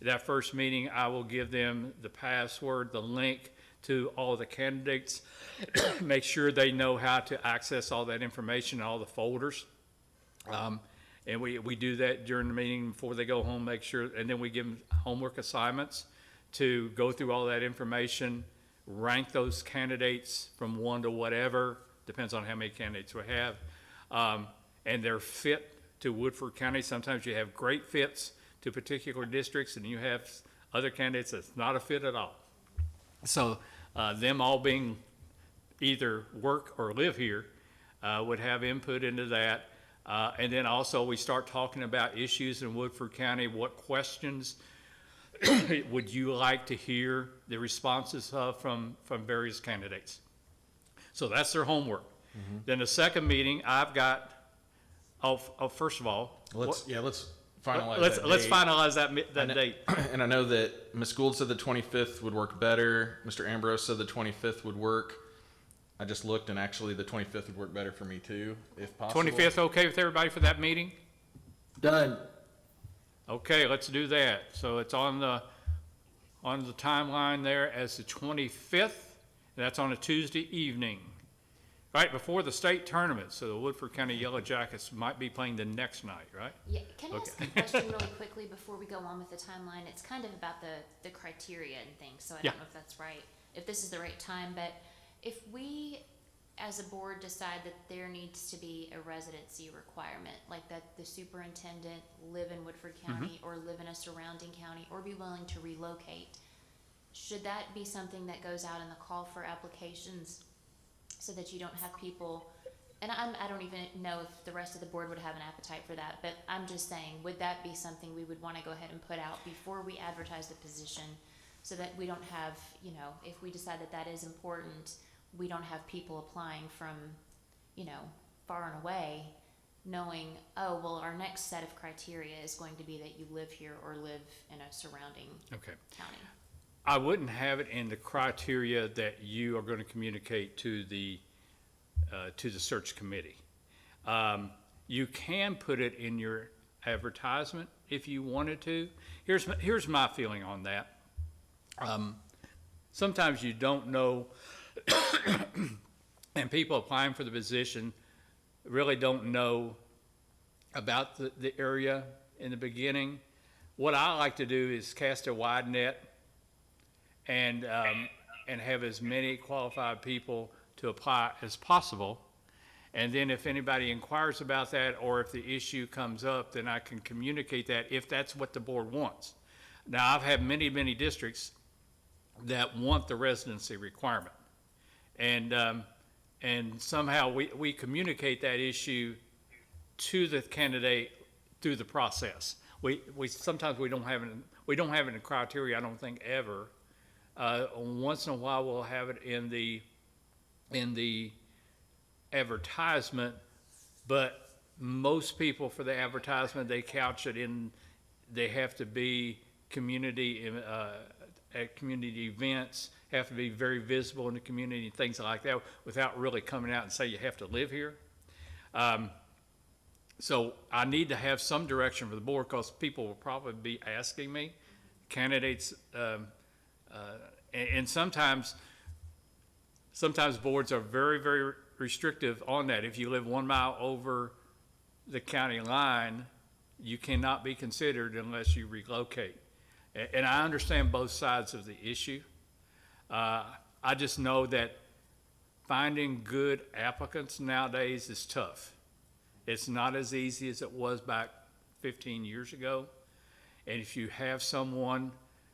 That first meeting, I will give them the password, the link to all the candidates, make sure they know how to access all that information, all the folders. And we do that during the meeting before they go home, make sure, and then we give them homework assignments to go through all that information, rank those candidates from 1 to whatever, depends on how many candidates we have, and their fit to Woodford County. Sometimes you have great fits to particular districts, and you have other candidates that's not a fit at all. So them all being either work or live here would have input into that. And then also we start talking about issues in Woodford County. What questions would you like to hear the responses of from various candidates? So that's their homework. Then the second meeting, I've got, first of all, Let's finalize let's that date. finalize that date. And I know that Ms. Gould said the 25th would work better. Mr. Ambrose said the 25th would work. I just looked, and actually the 25th would work better for me too, if possible. 25th, okay with everybody for that meeting? Done. Okay, let's do that. So it's on the timeline there as the 25th, and that's on a Tuesday evening, right before the state tournament. So the Woodford County Yellow Jackets might be playing the next night, right? Yeah, can I ask a question really quickly before we go on with the timeline? It's kind of about the criteria and things, so I Yeah. don't know if that's right, if this is the right time, but if we, as a board, decide that there needs to be a residency requirement, like that the superintendent live in Woodford County or live in a surrounding county or be willing to relocate, should that be something that goes out in the call for applications so that you don't have people, and I don't even know if the rest of the board would have an appetite for that, but I'm just saying, would that be something we would want to go ahead and put out before we advertise the position so that we don't have, if we decide that that is important, we don't have people applying from, far and away, knowing, oh, well, our next set of criteria is going to be that you live here or live in a surrounding Okay. county. I wouldn't have it in the criteria that you are going to communicate to the search committee. You can put it in your advertisement if you wanted to. Here's my feeling on that. Sometimes you don't know, and people applying for the position really don't know about the area in the beginning. What I like to do is cast a wide net and have as many qualified people to apply as possible. And then if anybody inquires about that, or if the issue comes up, then I can communicate that if that's what the board wants. Now, I've had many, many districts that want the residency requirement. And somehow we communicate that issue to the candidate through the process. Sometimes we don't have it in criteria, I don't think, ever. Once in a while we'll have it in the advertisement, but most people for the advertisement, they couch it in, they have to be community at community events, have to be very visible in the community, things like that, without really coming out and say you have to live here. So I need to have some direction for the board, because people will probably be asking me, candidates, and sometimes boards are very, very restrictive on that. If you live 1 mile over the county line, you cannot be considered unless you relocate. And I understand both sides of the issue. I just know that finding good applicants nowadays is tough. It's not as easy as it was back 15 years ago. And if you have someone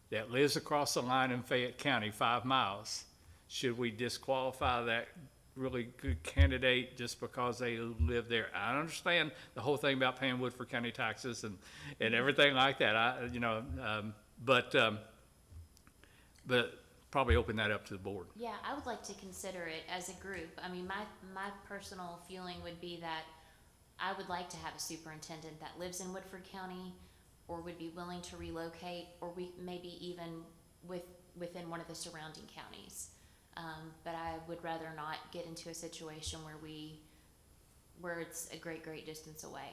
that lives across the line in Fayette County, 5 miles, should we disqualify that really good candidate just because they live there? I understand the whole thing about paying Woodford County taxes and everything like that. But probably open that up to the board. Yeah, I would like to consider it as a group. I mean, my personal feeling would be that I would like to have a superintendent that lives in Woodford County, or would be willing to relocate, or maybe even within one of the surrounding counties. But I would rather not get into a situation where it's a great distance away.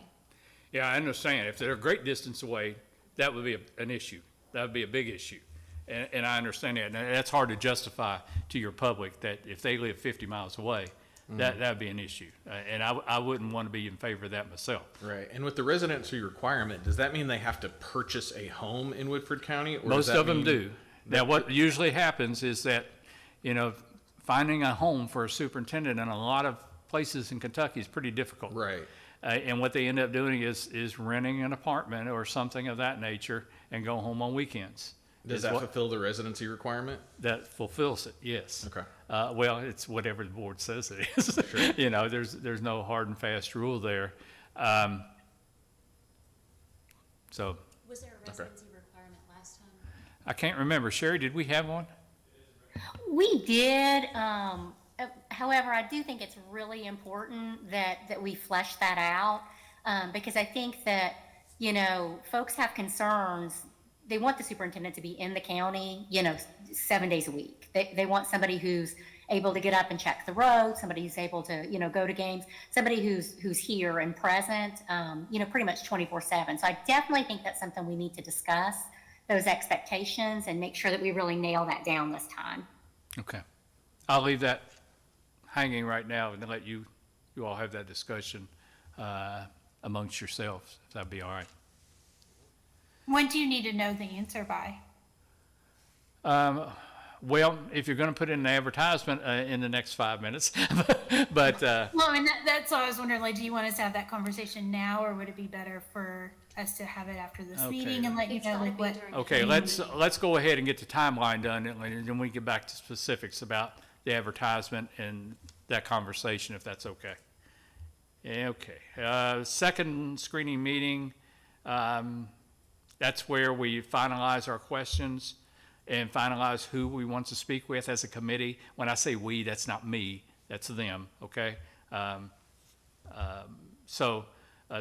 Yeah, I understand. If they're a great distance away, that would be an issue. That would be a big issue. And I understand that. And that's hard to justify to your public that if they live 50 miles away, that would be an issue. And I wouldn't want to be in favor of that myself. Right. And with the residency requirement, does that mean they have to purchase a home in Woodford County? Or does Most that of them mean- do. Now, what usually happens is that, finding a home for a superintendent in a lot of places in Kentucky is pretty difficult. Right. And what they end up doing is renting an apartment or something of that nature and go home on weekends. Does Is that what- fulfill the residency requirement? That fulfills it, yes. Okay. Well, it's whatever the board says it is. There's no hard and fast rule there. So Was there a residency requirement last time? I can't remember. Sherry, did we have one? We did, however, I do think it's really important that we flesh that out, because I think that, folks have concerns. They want the superintendent to be in the county, 7 days a week. They want somebody who's able to get up and check the road, somebody who's able to, go to games, somebody who's here and present, pretty much 24/7. So I definitely think that's something we need to discuss, those expectations, and make sure that we really nail that down this time. Okay. I'll leave that hanging right now and let you all have that discussion amongst yourselves. If that'd be all right. When do you need to know the answer by? Well, if you're going to put in an advertisement in the next 5 minutes, but Well, and that's why I was wondering, do you want us to have that conversation now, or would it be better for us to have it after this Okay. meeting and let you It's know, gotta be what? during okay, the let's go ahead and get the timeline done, and then we can get back to specifics about the advertisement and that conversation, if that's okay. Yeah, okay. Second screening meeting, that's where we finalize our questions and finalize who we want to speak with as a committee. When I say we, that's not me, that's them, okay? So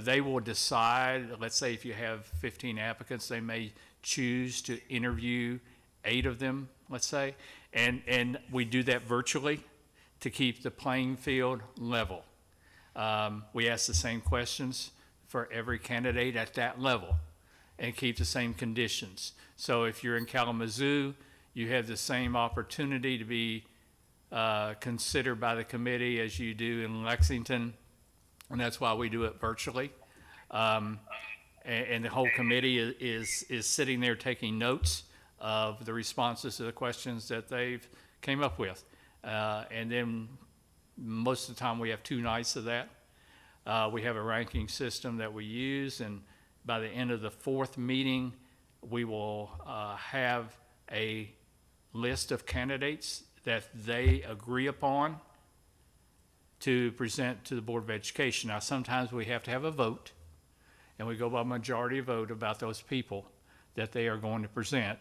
they will decide, let's say if you have 15 applicants, they may choose to interview 8 of them, let's say. And we do that virtually to keep the playing field level. We ask the same questions for every candidate at that level and keep the same conditions. So if you're in Kalamazoo, you have the same opportunity to be considered by the committee as you do in Lexington, and that's why we do it virtually. And the whole committee is sitting there taking notes of the responses to the questions that they've came up with. And then most of the time we have 2 nights of that. We have a ranking system that we use, and by the end of the 4th meeting, we will have a list of candidates that they agree upon to present to the Board of Education. Now, sometimes we have to have a vote, and we go by majority vote about those people that they are going to present.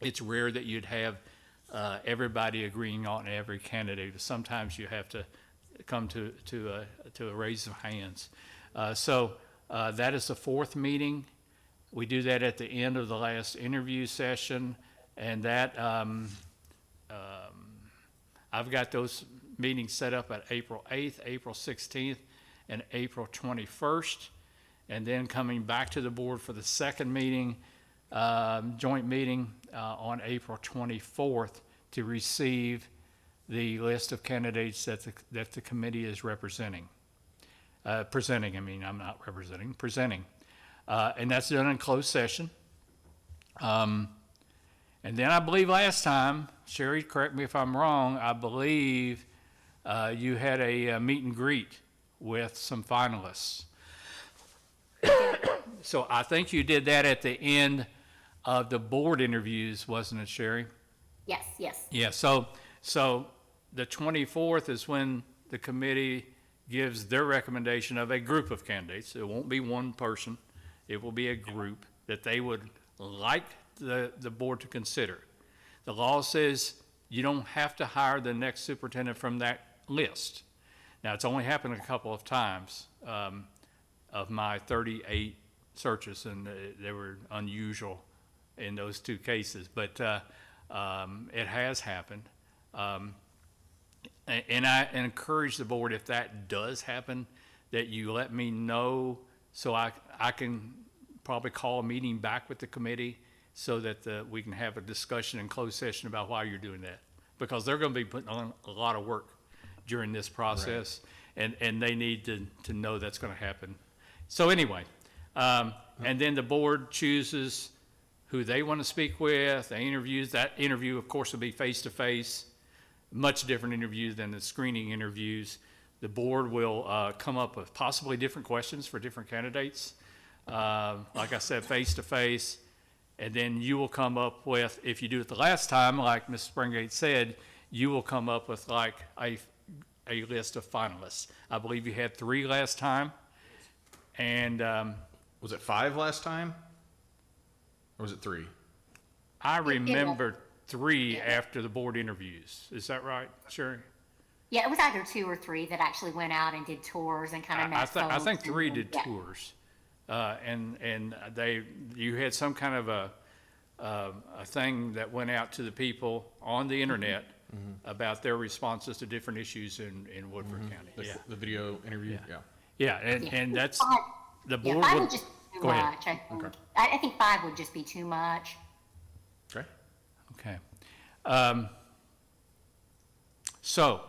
It's rare that you'd have everybody agreeing on every candidate. Sometimes you have to come to a raise of hands. So that is the 4th meeting. We do that at the end of the last interview session, and that I've got those meetings set up at April 8th, April 16th, and April 21st, and then coming back to the board for the 2nd meeting, joint meeting on April 24th to receive the list of candidates that the committee is representing. Presenting, I mean, I'm not representing, presenting. And that's done in closed session. And then I believe last time, Sherry, correct me if I'm wrong, I believe you had a meet and greet with some finalists. So I think you did that at the end of the board interviews, wasn't it, Sherry? Yes, yes. Yeah, so the 24th is when the committee gives their recommendation of a group of candidates. It won't be one person. It will be a group that they would like the board to consider. The law says you don't have to hire the next superintendent from that list. Now, it's only happened a couple of times of my 38 searches, and they were unusual in those two cases. But it has happened. And I encourage the board, if that does happen, that you let me know so I can probably call a meeting back with the committee so that we can have a discussion in closed session about why you're doing that. Because they're going to be putting on a lot of work during this process, and they need to know that's going to happen. So anyway, and then the board chooses who they want to speak with, they interviews. That interview, of course, will be face-to-face, much different interview than the screening interviews. The board will come up with possibly different questions for different candidates. Like I said, face-to-face. And then you will come up with, if you do it the last time, like Ms. Springate said, you will come up with like a list of finalists. I believe you had 3 last time. And Was it 5 last time? Or was it 3? I remember 3 after the board interviews. Is that right, Sherry? Yeah, it was either 2 or 3 that actually went out and did tours and kind of met I folks. think 3 and- did yeah. tours. And you had some kind of a thing that went out to the people on the internet about their responses to different issues in Woodford County. Yeah, The video interview? Yeah. Yeah. and that's, Five- the Yeah, board 5 would, would just be too go ahead. much. I think 5 would just be too much. Okay. Okay. So,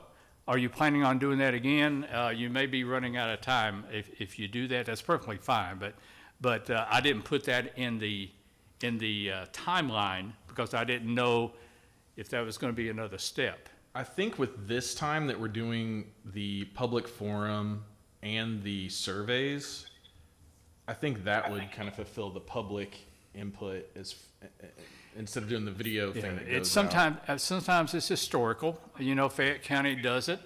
are you planning on doing that again? You may be running out of time. If you do that, that's perfectly fine, but I didn't put that in the timeline because I didn't know if that was gonna be another step. I think with this time that we're doing the public forum and the surveys, I think that would kind of fulfill the public input as instead of doing the video thing that goes It's out. sometimes it's historical. You know, Fayette County does it.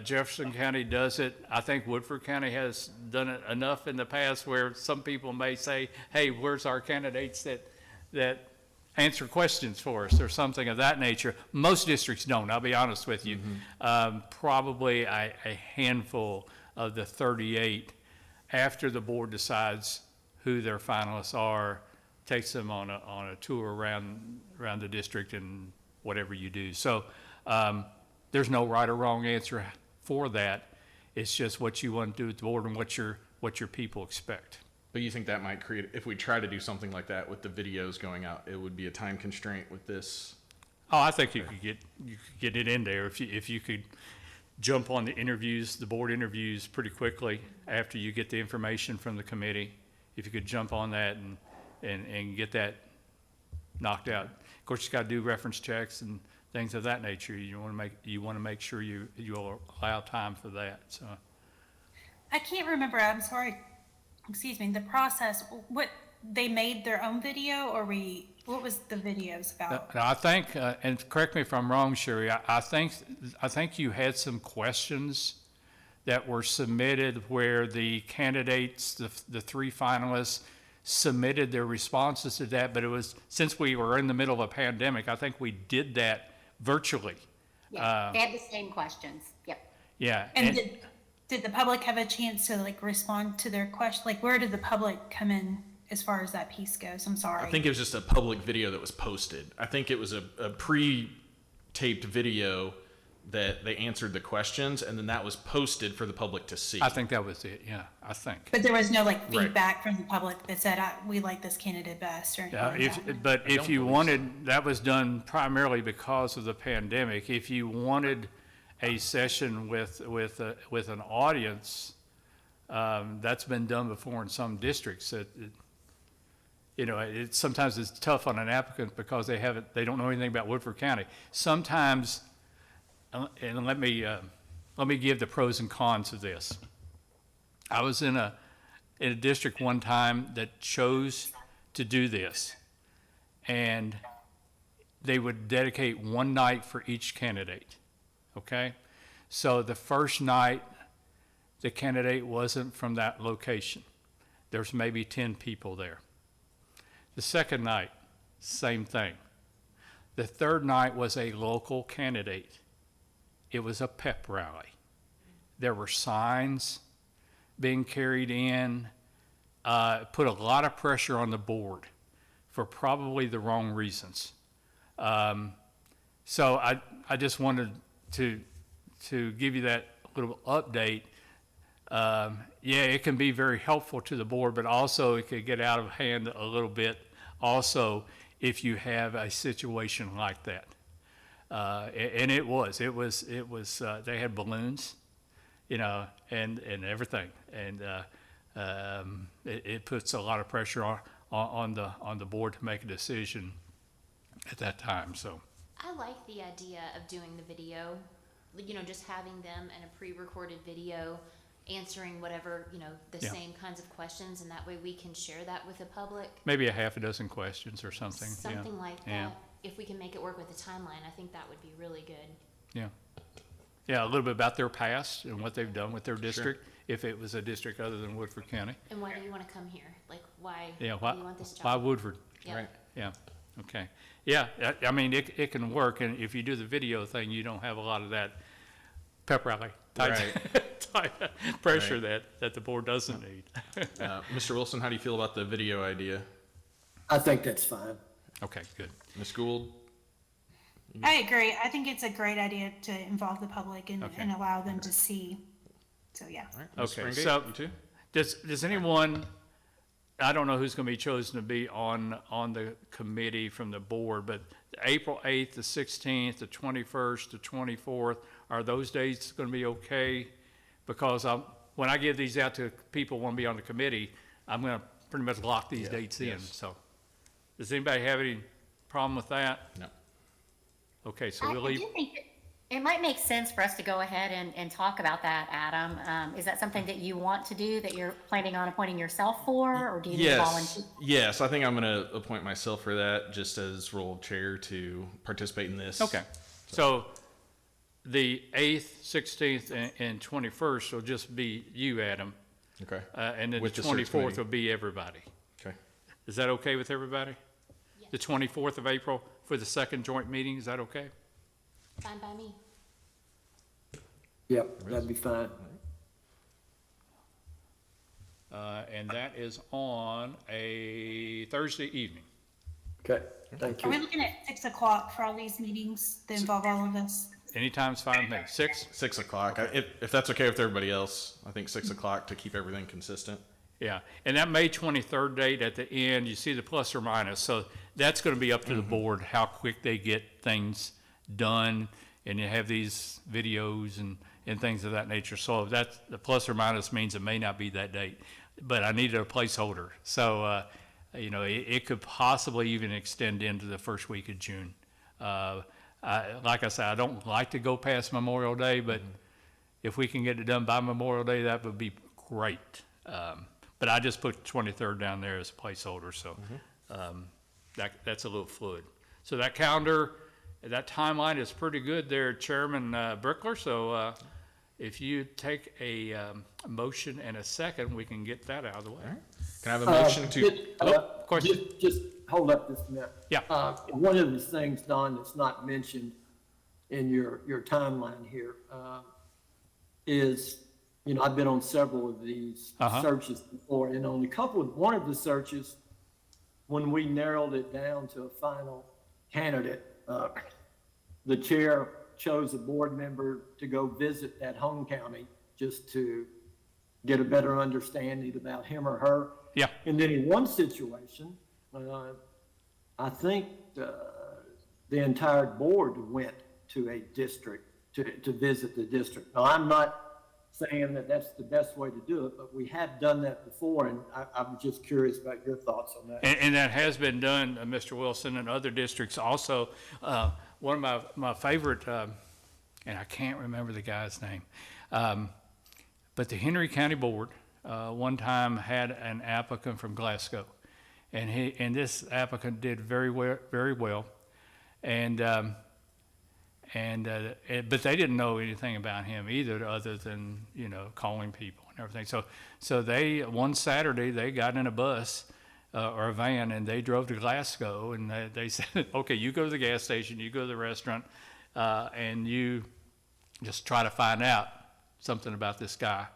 Jefferson County does it. I think Woodford County has done it enough in the past where some people may say, hey, where's our candidates that answer questions for us or something of that nature. Most districts don't, I'll be honest with you. Probably a handful of the 38 after the board decides who their finalists are, takes them on a tour around the district and whatever you do. So there's no right or wrong answer for that. It's just what you want to do with the board and what your people expect. But you think that might create, if we try to do something like that with the videos going out, it would be a time constraint with this? Oh, I think you could get it in there if you could jump on the interviews, the board interviews pretty quickly after you get the information from the committee. If you could jump on that and get that knocked out. Of course, you got to do reference checks and things of that nature. You want to make sure you allow time for that. So I can't remember, I'm sorry, excuse me, the process, what, they made their own video or what was the videos about? now I think, and correct me if I'm wrong, Sherry, I think you had some questions that were submitted where the candidates, the 3 finalists, submitted their responses to that, but it was, since we were in the middle of a pandemic, I think we did that virtually. Yeah, they had the same questions. Yep. Yeah. And did the public have a chance to like respond to their question? Like where did the public come in as far as that piece goes? I'm sorry. I think it was just a public video that was posted. I think it was a pre-taped video that they answered the questions, and then that was posted for the public to see. I think that was it, yeah, I think. But there was no like Right. feedback from the public that said, we like this candidate best or anything Yeah, like that. but if don't you believe wanted, that was done primarily because of the pandemic. If you wanted a session with an audience, that's been done before in some districts. Sometimes it's tough on an applicant because they don't know anything about Woodford County. Sometimes, and let me give the pros and cons of this. I was in a district one time that chose to do this, and they would dedicate one night for each candidate, okay? So the first night, the candidate wasn't from that location. There's maybe 10 people there. The second night, same thing. The third night was a local candidate. It was a pep rally. There were signs being carried in. put a lot of pressure on the board for probably the wrong reasons. So I just wanted to give you that little update. Yeah, it can be very helpful to the board, but also it could get out of hand a little bit also if you have a situation like that. And it was, they had balloons, you know, and everything. And it puts a lot of pressure on the board to make a decision at that time, so. I like the idea of doing the video, you know, just having them in a pre-recorded video, answering whatever, you know, the Yeah. same kinds of questions, and that way we can share that with the public. Maybe a half a dozen questions or something, yeah. Something like Yeah. that. If we can make it work with the timeline, I think that would be really good. Yeah. Yeah, a little bit about their past and what they've done with their district, if it was a district other than Woodford County. And why do you want to come here? Like, why Yeah, do you want this job? why Woodford? Yep. Right. Yeah, okay. Yeah, I mean, it can work, and if you do the video thing, you don't have a lot of that pep rally type, type pressure that the board doesn't need. Mr. Wilson, how do you feel about the video idea? I think that's fine. Okay, good. Ms. Gould? I agree. I think it's a great idea to involve the public and, Okay. and allow them to see. So, yeah. All right. Ms. Okay, Springate, so- you too? Does anyone, I don't know who's gonna be chosen to be on the committee from the board, but April 8th, the 16th, the 21st, the 24th, are those dates gonna be okay? Because when I give these out to people who wanna be on the committee, I'm gonna pretty much lock these Yeah, dates in, yes. so. Does anybody have any problem with that? No. Okay, so I we'll do leave, think it might make sense for us to go ahead and talk about that, Adam. Is that something that you want to do, that you're planning on appointing yourself for, or do you need a Yes, volunteer? yes, I think I'm gonna appoint myself for that, just as role of chair to participate in this. okay. So the 8th, 16th, and 21st will just be you, Adam, Okay, and then the With the search 24th committee. will be everybody. okay. Is that okay with everybody? Yes. The 24th of April for the second joint meeting, is that okay? Fine by me. Yep, that'd be fine. And that is on a Thursday evening. Okay, thank Are we you. looking at 6 o'clock for all these meetings that involve all of us? Anytime's fine with me. 6? 6 o'clock. If that's okay with everybody else, I think 6 o'clock to keep everything consistent. Yeah. And that May 23rd date at the end, you see the plus or minus. So that's going to be up to the board, how quick they get things done. And you have these videos and things of that nature. So if that's the plus or minus means it may not be that date, but I needed a placeholder. So, you know, it could possibly even extend into the first week of June. Like I said, I don't like to go past Memorial Day, but if we can get it done by Memorial Day, that would be great. But I just put 23rd down there as a placeholder, so that's a little fluid. So that calendar, that timeline is pretty good there, Chairman Brickler. So if you take a motion and a second, we can get that out of the way. Can I have a motion to? of course. Just hold up this minute. Yeah. One of the things, Don, that's not mentioned in your timeline here, is, you know, I've been on several of these searches before, and on one of the searches, when we narrowed it down to a final candidate, the chair chose a board member to go visit that home county just to get a better understanding about him or her. Yeah. And then in one situation, I think the entire board went to a district to visit the district. Now, I'm not saying that that's the best way to do it, but we have done that before, and I'm just curious about your thoughts on that. And that has been done, Mr. Wilson, in other districts also. One of my favorite, and I can't remember the guy's name, but the Henry County Board one time had an applicant from Glasgow, and this applicant did very well, but they didn't know anything about him either, other than, you know, calling people and everything. So they, one Saturday, they got in a bus or a van, and they drove to Glasgow, and they said, okay, you go to the gas station, you go to the restaurant, and you just try to find out something about this guy.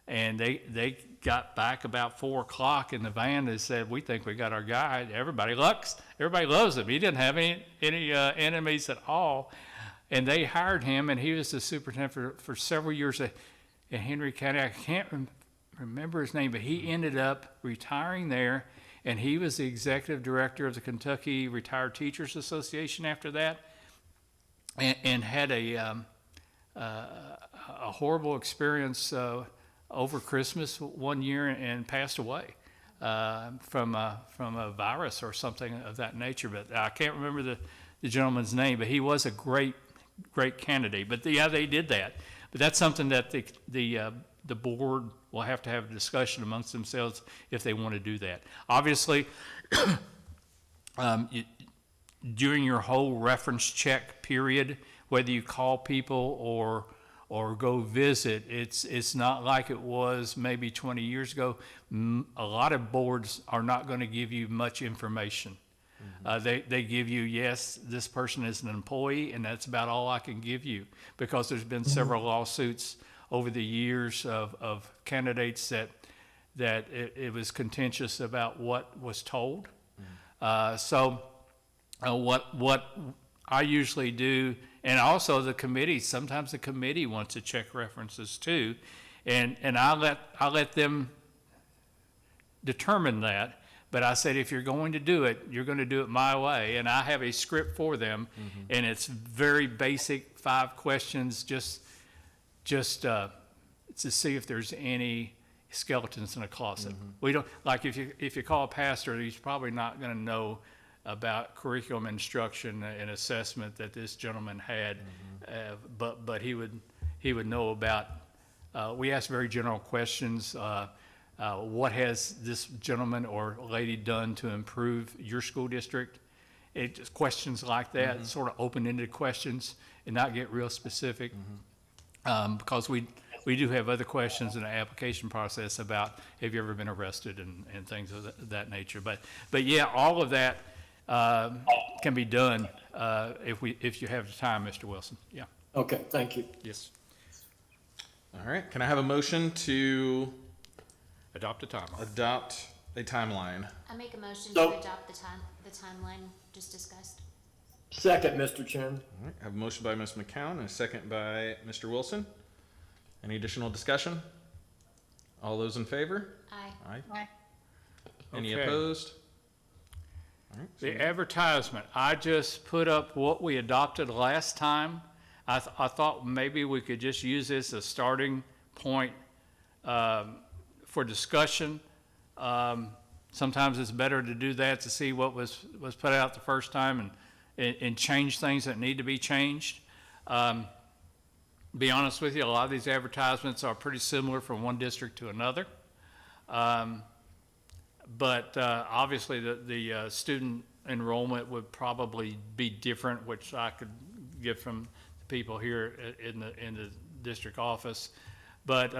And they got back about 4 o'clock in the van. They said, "We think we got our guy." Everybody loves him. He didn't have any enemies at all. And they hired him, and he was the superintendent for several years in Henry County. I can't remember his name, but he ended up retiring there, and he was the executive director of the Kentucky Retired Teachers Association after that, and had a horrible experience over Christmas one year and passed away from a virus or something of that nature. But I can't remember the gentleman's name, but he was a great candidate. But yeah, they did that. But that's something that the board will have to have a discussion amongst themselves if they want to do that. Obviously, during your whole reference check period, whether you call people or go visit, it's not like it was maybe 20 years ago. A lot of boards are not going to give you much information. They give you, yes, this person is an employee, and that's about all I can give you, because there's been several lawsuits over the years of candidates that it was contentious about what was told. So what I usually do, and also the committee, sometimes the committee wants to check references too, and I let them determine that. But I said, if you're going to do it, you're going to do it my way. And I have a script for them, and it's very basic, 5 questions, just to see if there's any skeletons in a closet. We don't, like if you call a pastor, he's probably not going to know about curriculum instruction and assessment that this gentleman had, but he would know about. We ask very general questions. What has this gentleman or lady done to improve your school district? Just questions like that, sort of open-ended questions, and not get real specific, because we do have other questions in the application process about have you ever been arrested and things of that nature. But yeah, all of that can be done if you have the time, Mr. Wilson. Yeah. Okay, thank you. Yes. All right, can I have a motion to Adopt a timeline. adopt a timeline? I make a motion So- to adopt the timeline just discussed. Second, Mr. Chairman. All right, I have a motion by Ms. McCown and a second by Mr. Wilson. Any additional discussion? All those in favor? Aye. Aye. Any Okay. opposed? All right, so- The advertisement, I just put up what we adopted last time. I thought maybe we could just use this as a starting point for discussion. Sometimes it's better to do that to see what was put out the first time and change things that need to be changed. Be honest with you, a lot of these advertisements are pretty similar from one district to another. But obviously the student enrollment would probably be different, which I could get from the people here in the district office. But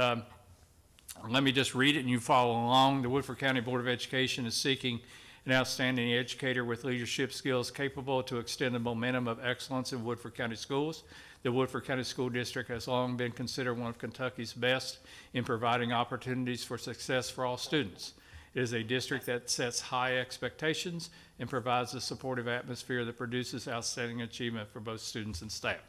let me just read it and you follow along. The Woodford County Board of Education is seeking an outstanding educator with leadership skills capable to extend the momentum of excellence in Woodford County schools. The Woodford County School District has long been considered one of Kentucky's best in providing opportunities for success for all students. It is a district that sets high expectations and provides a supportive atmosphere that produces outstanding achievement for both students and staff.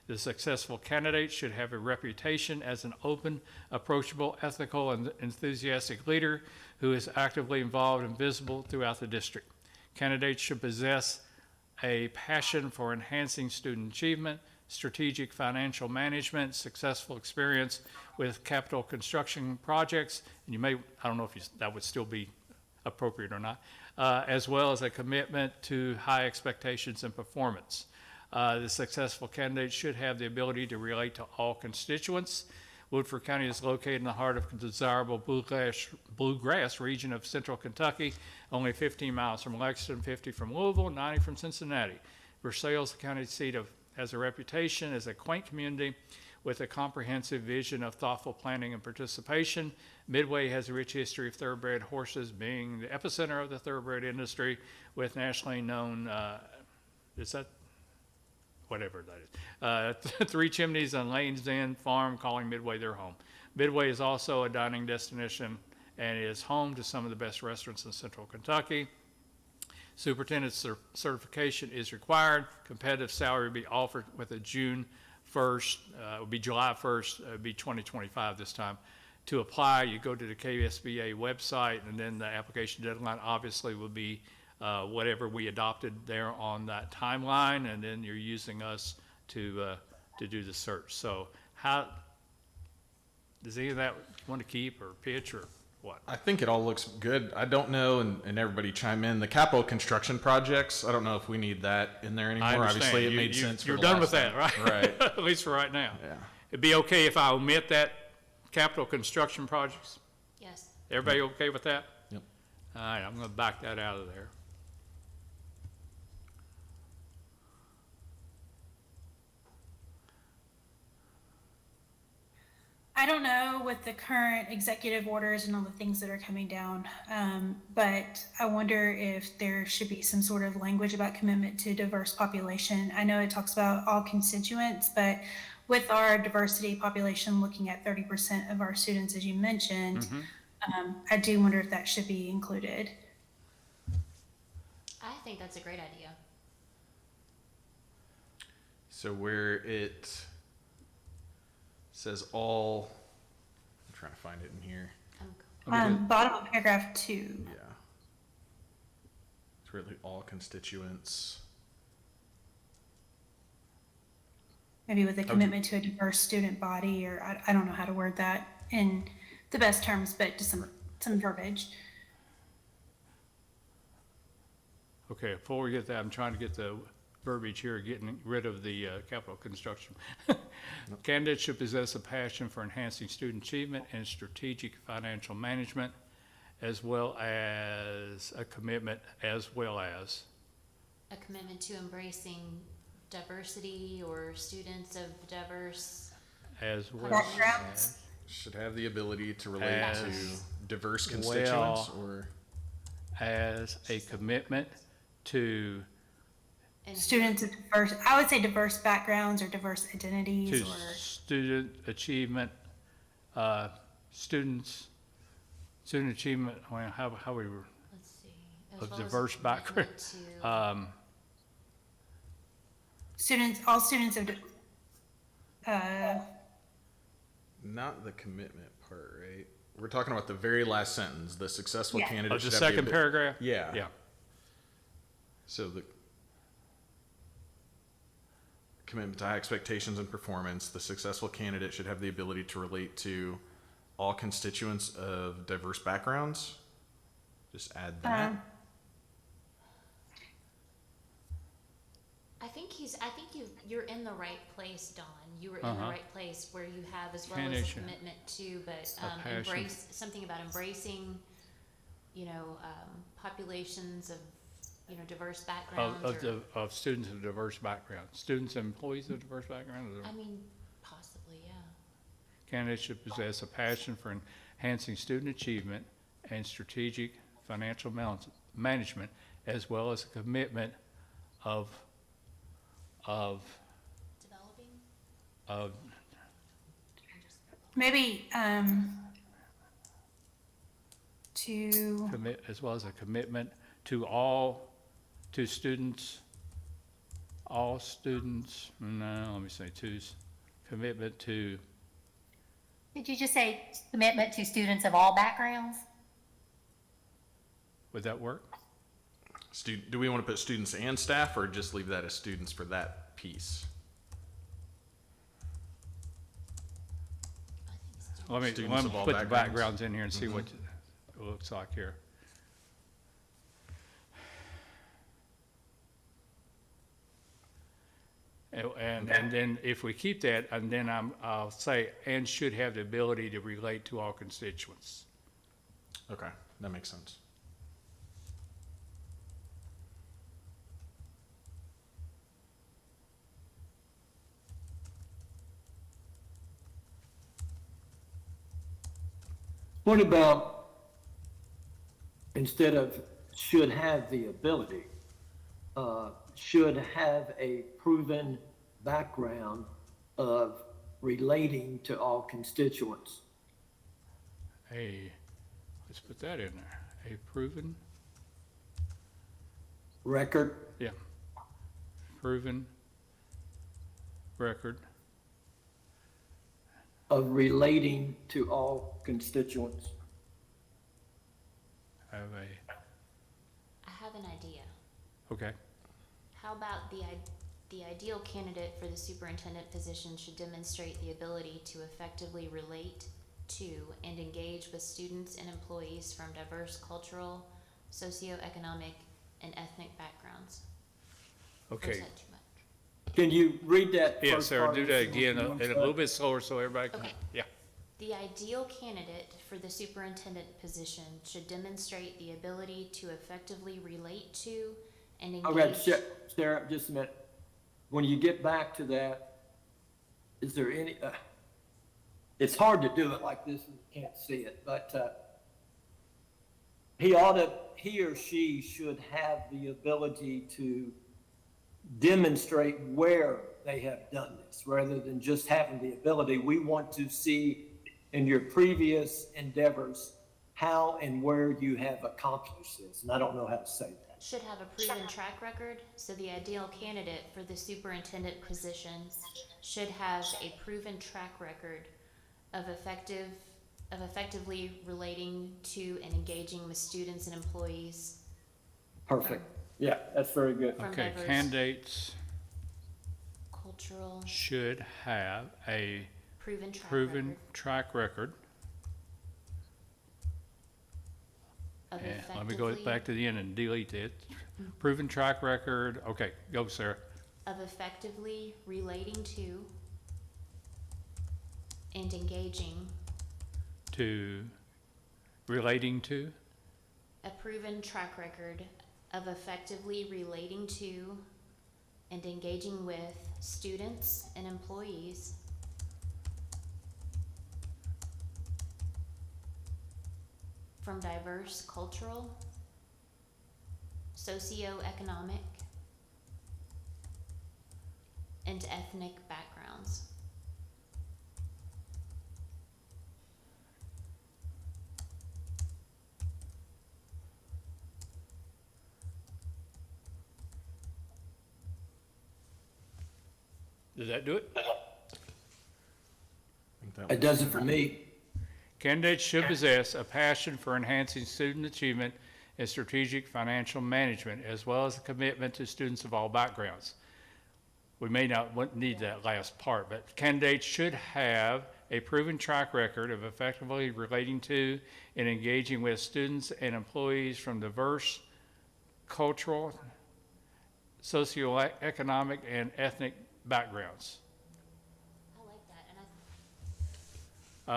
The successful candidate should have a reputation as an open, approachable, ethical, and enthusiastic leader who is actively involved and visible throughout the district. Candidates should possess a passion for enhancing student achievement, strategic financial management, successful experience with capital construction projects, and you may, I don't know if that would still be appropriate or not, as well as a commitment to high expectations and performance. The successful candidate should have the ability to relate to all constituents. Woodford County is located in the heart of the desirable bluegrass region of central Kentucky, only 15 miles from Lexington, 50 from Louisville, 90 from Cincinnati. Versailles, the county seat has a reputation as a quaint community with a comprehensive vision of thoughtful planning and participation. Midway has a rich history of thoroughbred horses, being the epicenter of the thoroughbred industry, with nationally known, whatever that is. Three Chimneys and Lane's End Farm calling Midway their home. Midway is also a dining destination and is home to some of the best restaurants in Central Kentucky. Superintendent's certification is required. Competitive salary will be offered with a June 1st, it will be July 1st, it will be 2025 this time. To apply, you go to the KSBA website, and then the application deadline obviously will be whatever we adopted there on that timeline, and then you're using us to do the search. So how, does any of that want to keep or pitch or what? I think it all looks good. I don't know, and everybody chime in. The capital construction projects, I don't know if we need that in there anymore. I understand. Obviously, it You- made you- sense for You're the done last with that, time. right? Right. At least for right now. Yeah. It'd be okay if I omit that capital construction projects? Yes. Everybody okay with that? Yep. All right, I'm gonna back that out of there. I don't know with the current executive orders and all the things that are coming down, but I wonder if there should be some sort of language about commitment to diverse population. I know it talks about all constituents, but with our diversity population looking at 30% of our students, as you mentioned, I do wonder if that should be included. I think that's a great idea. So where it says all, I'm trying to find it in here. Bottom of paragraph 2. Yeah. It's really all constituents. Maybe with a commitment to a diverse student body, or I don't know how to word that in the best terms, but just some verbiage. Okay, before we get that, I'm trying to get the verbiage here, getting rid of the capital construction. Candidates should possess a passion for enhancing student achievement and strategic financial management, as well as a commitment, as well as. A commitment to embracing diversity or students of diverse, As well Backgrounds. Should have the ability to relate As to diverse constituents well or as a commitment to and Students of diverse, I would say diverse backgrounds or diverse to identities or, student achievement, student achievement, well, how we were, let's see. as of well as a diverse background. commitment to- all students of, not the commitment part, right? We're talking about the very last sentence. The successful Yeah. candidate of the should have second abi- paragraph? Yeah. Yeah, So the commitment to high expectations and performance, the successful candidate should have the ability to relate to all constituents of diverse backgrounds. Just add that. I think you're in the right place, Don. You were in the right place where you have as well as a Foundation. commitment to, but A passion. embrace, something about embracing, populations of, diverse backgrounds or, of students of diverse backgrounds, students and employees of diverse backgrounds. I mean, possibly, yeah. Candidates should possess a passion for enhancing student achievement and strategic financial management, as well as a commitment of Developing? maybe, to, commit, as well as a commitment to all students, no, let me say commitment to, Did you just say commitment to students of all backgrounds? would that work? Do we want to put students and staff, or just leave that as students for that piece? I think students. Let me Students of all put the backgrounds. backgrounds in here and see what it looks like here. And then if we keep that, and then I'll say, and should have the ability to relate to all constituents. Okay, that makes sense. What about, instead of should have the ability, should have a proven background of relating to all constituents? Hey, let's put that in there. A proven, Record yeah, proven record of relating to all constituents. of a, I have an idea. okay, How about the ideal candidate for the superintendent position should demonstrate the ability to effectively relate to and engage with students and employees from diverse cultural, socioeconomic, and ethnic backgrounds. Or is okay. that too much? Can you read that? Yeah, first Sarah, part do of that the again, sentence and a one little bit slower so everybody can, Okay. yeah. The ideal candidate for the superintendent position should demonstrate the ability to effectively relate to and Okay, engage. Sarah, just a minute. When you get back to that, is there any, it's hard to do it like this, and you can't see it, but, he or she should have the ability to demonstrate where they have done this, rather than just having the ability. We want to see in your previous endeavors, how and where you have accomplished this, and I don't know how to say that. Should have a proven track record, so the ideal candidate for the superintendent position should have a proven track record of effectively relating to and engaging with students and employees Perfect. Yeah, that's very good. from Okay, diverse candidates cultural, should have a proven track proven record track record. of And effectively. let me go back to the end and delete it. Proven track record, okay, go Sarah. Of effectively relating to and engaging. To, relating to, A proven track record of effectively relating to and engaging with students and employees from diverse cultural, socioeconomic, and ethnic backgrounds. does that do it? I think that It does it for me. Candidates should possess a passion for enhancing student achievement and strategic financial management, as well as a commitment to students of all backgrounds. We may not need that last part, but candidates should have a proven track record of effectively relating to and engaging with students and employees from diverse cultural, socioeconomic, and ethnic backgrounds. I like that, and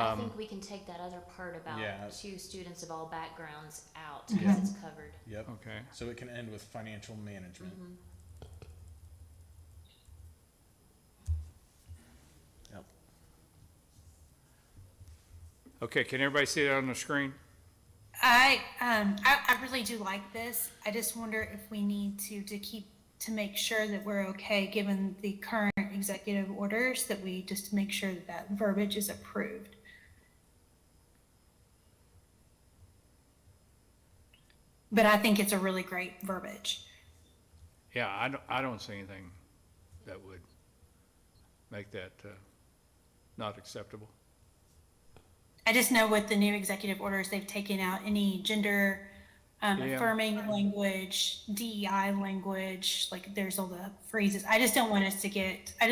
I Um, think we can take that other part about Yeah. to students of all backgrounds out, because it's covered. Yep. Okay. So it can end with financial management. Yep. Okay, can everybody see that on the screen? I really do like this. I just wonder if we need to make sure that we're okay, given the current executive orders, that we just make sure that that verbiage is approved. But I think it's a really great verbiage. Yeah, I don't see anything that would make that, not acceptable. I just know with the new executive orders, they've taken out any gender Yeah. affirming language, DEI language, like there's all the phrases. I just don't want us to get, I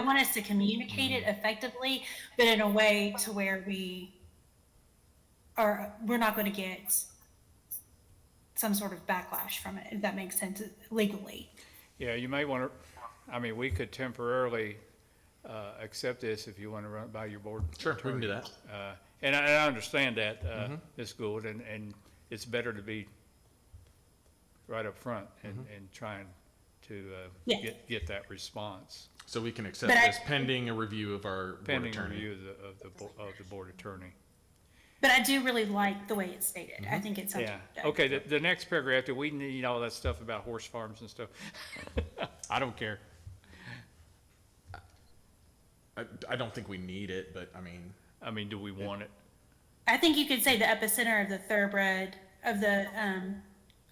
want us to communicate it effectively, but in a way to where we're not going to get some sort of backlash from it, if that makes sense legally. Yeah, you may want to, I mean, we could temporarily accept this if you want to run it by your board. Sure, we can do attorney. that. And I understand that, Ms. Gould, and it's better to be right up front and trying to Yeah. get that response So we can accept But I- this pending a review of our board pending attorney. review of the board attorney. But I do really like the way it's stated. I think it's something. Yeah, okay, the next paragraph, do we need all that stuff about horse farms and stuff? I don't care. I don't think we need it, but I mean, I mean, do we want it? I think you could say the epicenter of the thoroughbred, of the,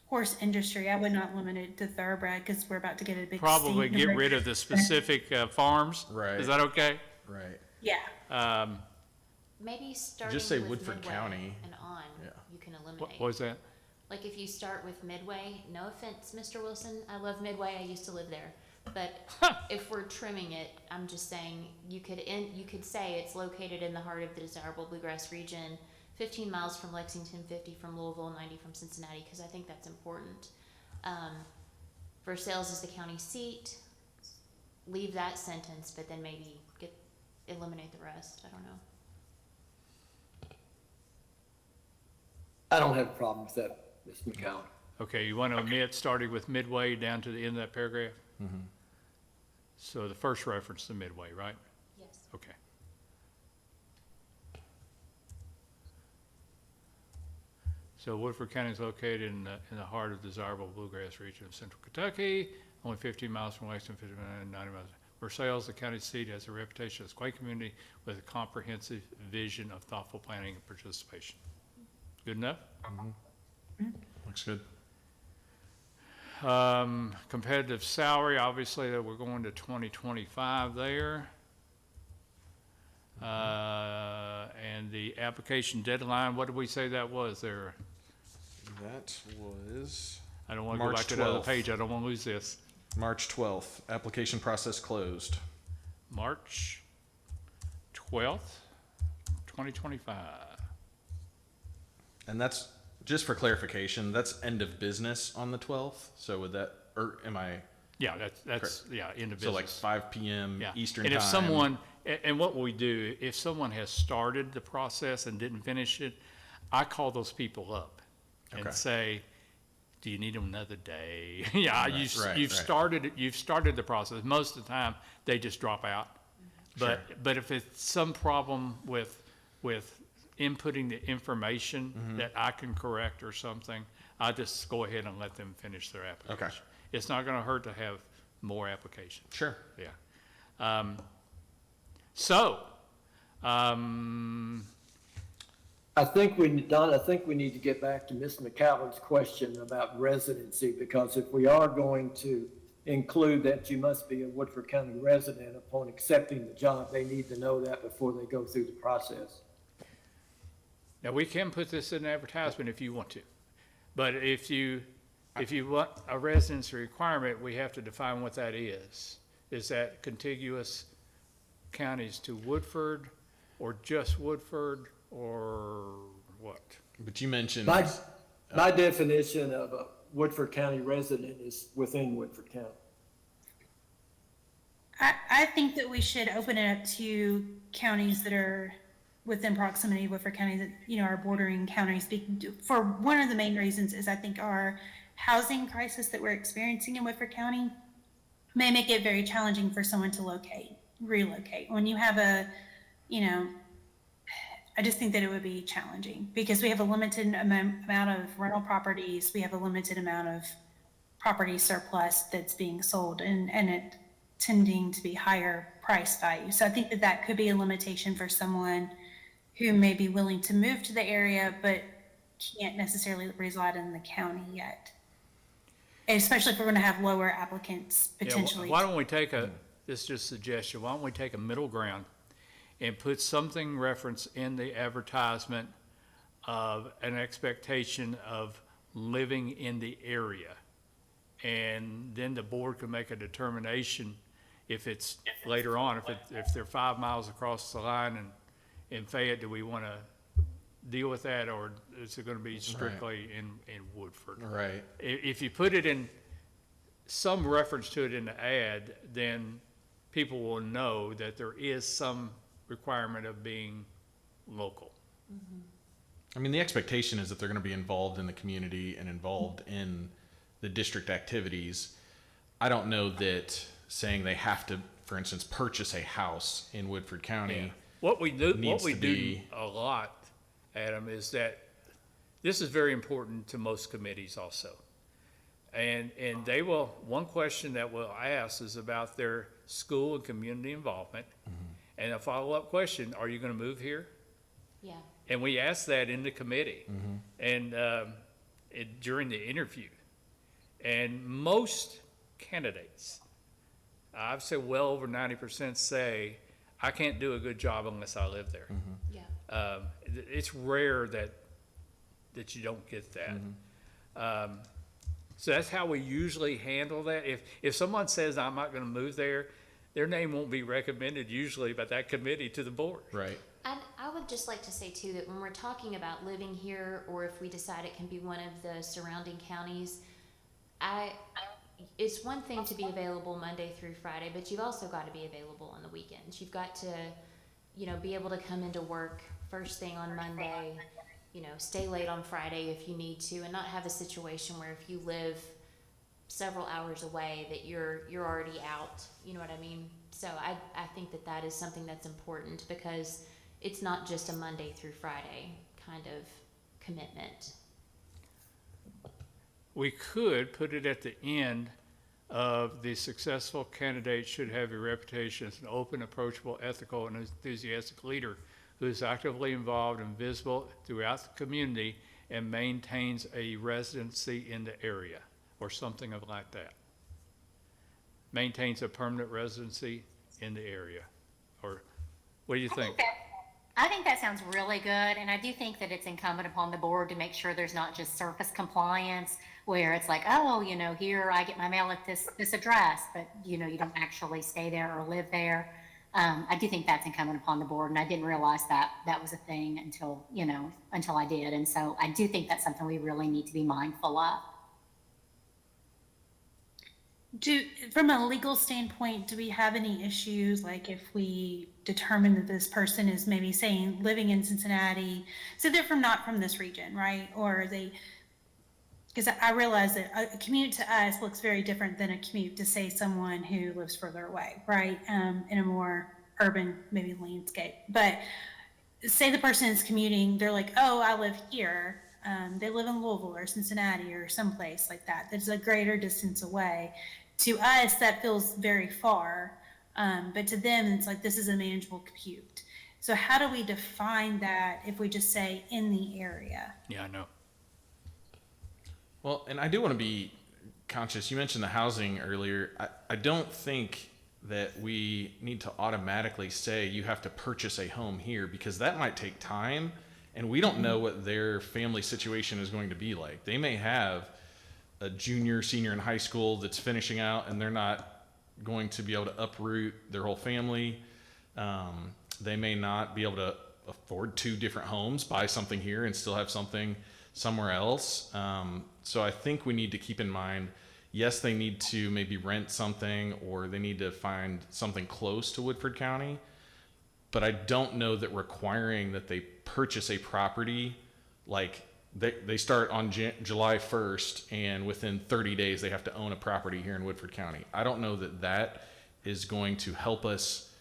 horse industry. I would not limit it to thoroughbred, because we're about to get a big. Probably stink get number. rid of the specific farms. Right. Is that okay? Right. Yeah. Maybe starting Just say with Woodford Midway County. and on, Yeah. you can What eliminate. was that? Like if you start with Midway, no offense, Mr. Wilson, I love Midway, I used to live there. But if we're trimming it, I'm just saying, you could say it's located in the heart of the desirable bluegrass region, 15 miles from Lexington, 50 from Louisville, 90 from Cincinnati, because I think that's important. Versailles is the county seat, leave that sentence, but then maybe eliminate the rest, I don't know. I don't have a problem with that, Ms. McCown. Okay, you want to omit starting with Midway down to the end of that paragraph? So the first reference to Midway, right? Yes. Okay. So Woodford County is located in the heart of the desirable bluegrass region of central Kentucky, only 15 miles from Lexington, 90 miles. Versailles, the county seat, has a reputation as a quaint community with a comprehensive vision of thoughtful planning and participation. Good enough? Looks good. Competitive salary, obviously, that we're going to 2025 there. And the application deadline, what did we say that was there? That was I don't want to go March back to the other 12th. page, I don't want to lose this. March 12th. Application process closed. March 12th, 2025. And that's, just for clarification, that's end of business on the 12th. So would that, or am I, Yeah, that's, yeah, end of so like business. 5 p.m. Yeah. Eastern And time? if someone, and what we do, if someone has started the process and didn't finish it, I call those people up Okay. and say, do you need another day? Yeah, Right, right, you've right. started the process. Most of the time, they just drop out. But if it's some problem with inputting the information Mm-hmm. that I can correct or something, I just go ahead and let them finish their application. It's not gonna hurt to have more applications. Sure. Yeah. I think Don, I think we need to get back to Ms. McCowan's question about residency, because if we are going to include that you must be a Woodford County resident upon accepting the job, they need to know that before they go through the process. Now, we can put this in advertisement if you want to, but if you want a residency requirement, we have to define what that is. Is that contiguous counties to Woodford, or just Woodford, or what? But you mentioned, My definition of a Woodford County resident is within Woodford County. I think that we should open it up to counties that are within proximity of Woodford County, that, you know, are bordering counties. For one of the main reasons is I think our housing crisis that we're experiencing in Woodford County may make it very challenging for someone to relocate. When you have I just think that it would be challenging because we have a limited amount of rental properties. We have a limited amount of property surplus that's being sold and it tending to be higher price value. So I think that could be a limitation for someone who may be willing to move to the area, but can't necessarily reside in the county yet. Especially if we're going to have lower applicants Yeah, potentially. why don't we take this is just a suggestion, why don't we take a middle ground and put something reference in the advertisement of an expectation of living in the area? And then the board can make a determination if it's later on, if they're 5 miles across the line in Fayette, do we want to deal with that, or is it going to be strictly in Woodford? right. If you put it in, some reference to it in the ad, then people will know that there is some requirement of being local. I mean, the expectation is that they're going to be involved in the community and involved in the district activities. I don't know that saying they have to, for instance, purchase a house in Woodford County. What we do Needs to do be- a lot, Adam, is that this is very important to most committees also. And they will, one question that we'll ask is about their school and community involvement. And a follow-up question, are you gonna move here? Yeah, And we asked that in the committee and during the interview. And most candidates, I've said well over 90% say, I can't do a good job unless I live there. Yeah. It's rare that you don't get that. So that's how we usually handle that. If someone says, I'm not gonna move there, their name won't be recommended usually by that committee to the board. Right. And I would just like to say too, that when we're talking about living here, or if we decide it can be one of the surrounding counties, it's one thing to be available Monday through Friday, but you've also got to be available on the weekends. You've got to, be able to come into work first thing on Monday, stay late on Friday if you need to, and not have a situation where if you live several hours away that you're already out. You know what I mean? So I think that is something that's important, because it's not just a Monday through Friday kind of commitment. We could put it at the end of the successful candidate should have a reputation as an open, approachable, ethical, and enthusiastic leader who is actively involved and visible throughout the community and maintains a residency in the area, or something of like that. Maintains a permanent residency in the area, or what do you think? I think that sounds really good, and I do think that it's incumbent upon the board to make sure there's not just surface compliance where it's like, oh, here I get my mail at this address, but you don't actually stay there or live there. I do think that's incumbent upon the board, and I didn't realize that was a thing until I did, and so I do think that's something we really need to be mindful of. From a legal standpoint, do we have any issues, like if we determine that this person is maybe saying living in Cincinnati, so they're not from this region, right? Or because I realize that a commute to us looks very different than a commute to, say, someone who lives further away, right? In a more urban, maybe landscape. But say the person is commuting, they're like, oh, I live here. They live in Louisville or Cincinnati or someplace like that. That's a greater distance away. To us, that feels very far, but to them, it's like, this is a manageable commute. So how do we define that if we just say in the area? Yeah, I know. Well, and I do want to be conscious. You mentioned the housing earlier. I don't think that we need to automatically say you have to purchase a home here, because that might take time, and we don't know what their family situation is going to be like. They may have a junior, senior in high school that's finishing out, and they're not going to be able to uproot their whole family. They may not be able to afford 2 different homes, buy something here and still have something somewhere else. So I think we need to keep in mind, yes, they need to maybe rent something, or they need to find something close to Woodford County, but I don't know that requiring that they purchase a property, like they start on July 1st and within 30 days they have to own a property here in Woodford County. I don't know that is going to help us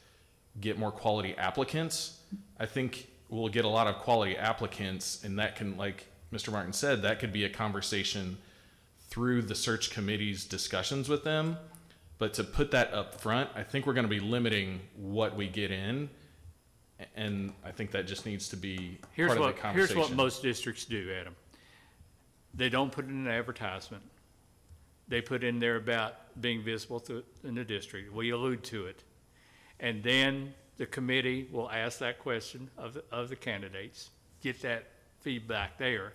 get more quality applicants. I think we'll get a lot of quality applicants, and that can, like Mr. Martin said, that could be a conversation through the search committee's discussions with them. But to put that up front, I think we're going to be limiting what we get in, and I think that just needs to be part of the conversation. Here's what most districts do, Adam. They don't put in an advertisement. They put in there about being visible in the district. We allude to it. And then the committee will ask that question of the candidates, get that feedback there.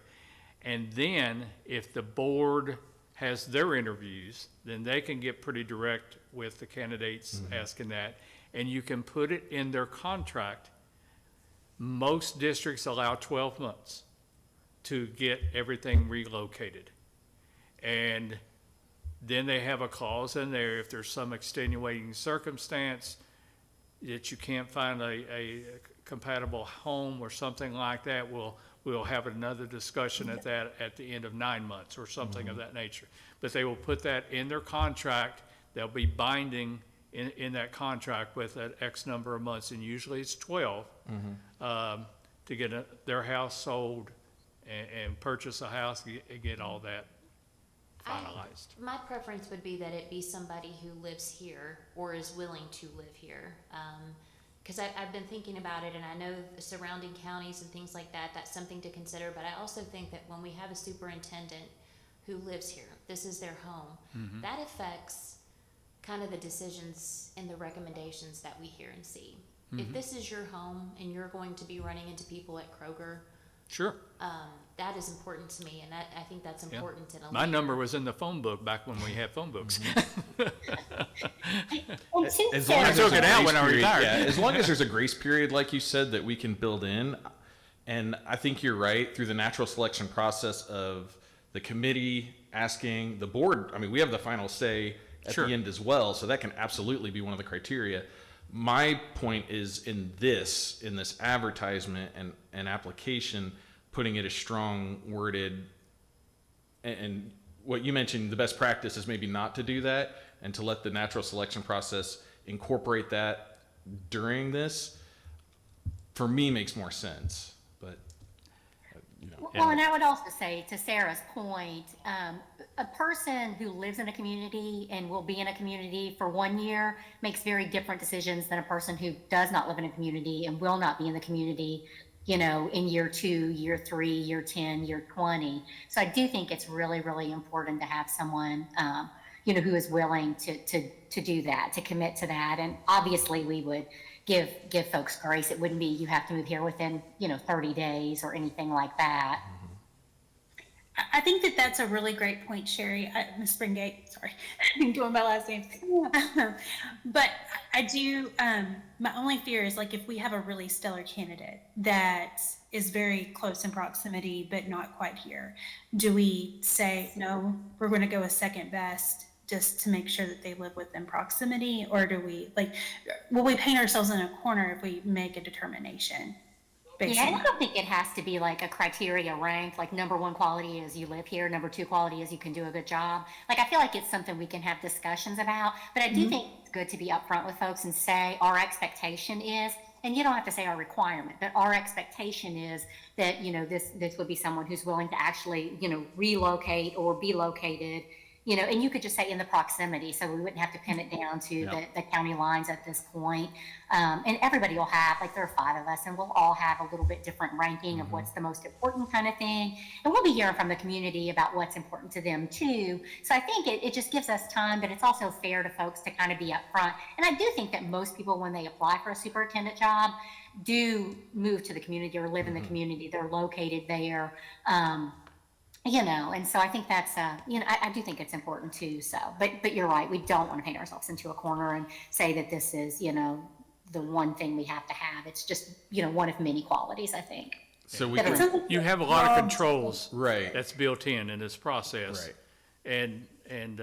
And then if the board has their interviews, then they can get pretty direct with the candidates asking that. And you can put it in their contract. Most districts allow 12 months to get everything relocated. And then they have a clause in there, if there's some extenuating circumstance that you can't find a compatible home or something like that, we'll have another discussion at the end of 9 months or something of that nature. But they will put that in their contract. They'll be binding in that contract with that X number of months, and usually it's 12, to get their house sold and purchase a house and get all that finalized. My preference would be that it be somebody who lives here or is willing to live here. because I've been thinking about it, and I know the surrounding counties and things like that, that's something to consider, but I also think that when we have a superintendent who lives here, this is their home, that affects kind of the decisions and the recommendations that we hear and see. If this is your home and you're going to be running into people at Kroger, Sure. that is important to me, and I think that's Yeah. important in a My leader. number was in the phone book back when we had phone books. And to As Sarah- long as took there's it a out grace when I period- retired. Yeah, as long as there's a grace period, like you said, that we can build in. And I think you're right, through the natural selection process of the committee asking the board, I mean, we have the final say at Sure. the end as well, so that can absolutely be one of the criteria. My point is in this advertisement and application, putting it as strong worded, and what you mentioned, the best practice is maybe not to do that and to let the natural selection process incorporate that during this, for me, makes more sense. But, you know, Well, and I would also say, to Sarah's point, a person who lives in a community and will be in a community for 1 year makes very different decisions than a person who does not live in a community and will not be in the community, you know, in year 2, year 3, year 10, year 20. So I do think it's really, really important to have someone, you know, who is willing to do that, to commit to that. And obviously we would give folks grace. It wouldn't be, you have to move here within, you know, 30 days or anything like that. I think that that's a really great point, Sherry. Ms. Springate, sorry, I'm doing my last name. But I do, my only fear is like if we have a really stellar candidate that is very close in proximity, but not quite here, do we say, no, we're going to go a second best just to make sure that they live within proximity? Or do we, like, will we paint ourselves in a corner if we make a determination? based Yeah, on and I that? don't think it has to be like a criteria ranked, like number 1 quality is you live here, number 2 quality is you can do a good job. Like, I feel like it's something we can have discussions about, but I do think it's good to be upfront with folks and say our expectation is, and you don't have to say our requirement, but our expectation is that, you know, this would be someone who's willing to actually, you know, relocate or be located, you know, and you could just say in the proximity, so we wouldn't have to pin it down to the county lines at this point. And everybody will have, like, there are 5 of us, and we'll all have a little bit different ranking of what's the most important kind of thing. And we'll be hearing from the community about what's important to them too. So I think it just gives us time, but it's also fair to folks to kind of be upfront. And I do think that most people, when they apply for a superintendent job, do move to the community or live in the community. They're located there. You know, and so I think that's, you know, I do think it's important too. So, but you're right. We don't want to paint ourselves into a corner and say that this is, you know, the one thing we have to have. It's just, you know, one of many qualities, I think. so we That can, it's- You have a lot of controls. right. That's built in this process. Right. And,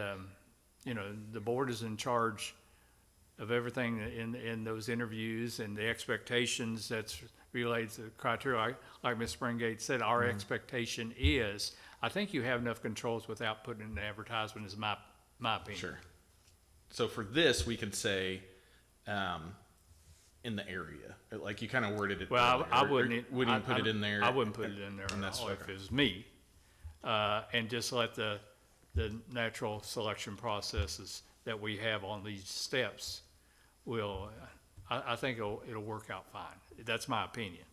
you know, the board is in charge of everything in those interviews and the expectations that's related to the criteria. Like Ms. Springate said, our expectation is, I think you have enough controls without putting in the advertisement is my opinion. Sure. So for this, we could say, in the area, like you kind of worded it. Well, earlier. I Or wouldn't. Wouldn't you put it in there? I wouldn't put it in there And at that's all if okay. it was me. And just let the natural selection processes that we have on these steps will, I think it'll work out fine. That's my opinion.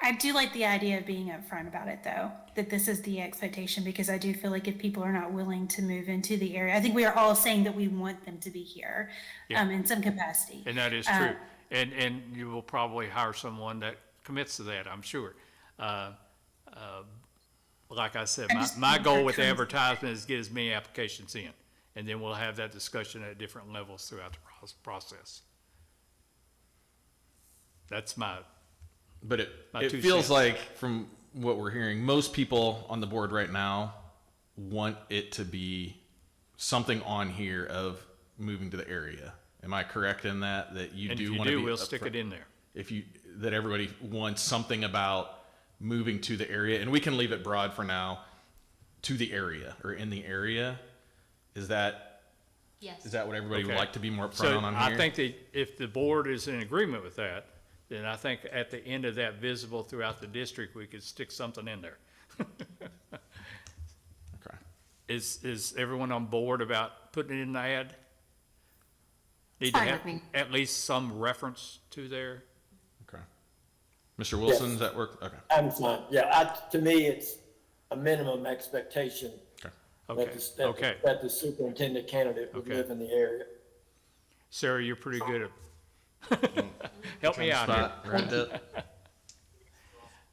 I do like the idea of being upfront about it, though, that this is the expectation, because I do feel like if people are not willing to move into the area, I think we are all saying that we want them to be here, Yeah. in some capacity. And that is true. And you will probably hire someone that commits to that, I'm sure. Like I said, I just my think goal that with the comes- advertisement is get as many applications in. And then we'll have that discussion at different levels throughout the process. That's my, But My it 2 feels cents. like, from what we're hearing, most people on the board right now want it to be something on here of moving to the area. Am I correct in that? That you and if do you want to do, be we'll stick it upfront? in there. If you, that everybody wants something about moving to the area, and we can leave it broad for now, to the area or in the area. Is that Yes. what everybody would Okay. like to be more upfront So on I here? think that if the board is in agreement with that, then I think at the end of that, visible throughout the district, we could stick something in there. Okay. Is everyone on board about putting it in the ad? Need to Fine have with me. at least some reference to there. Okay. Mr. Wilson, does that work? Okay. I'm fine. Yeah, to me, it's a minimum expectation Okay. Okay, okay. that the superintendent candidate would Okay. live in the area. Sarah, you're pretty good at, help me out here. Spot, wrapped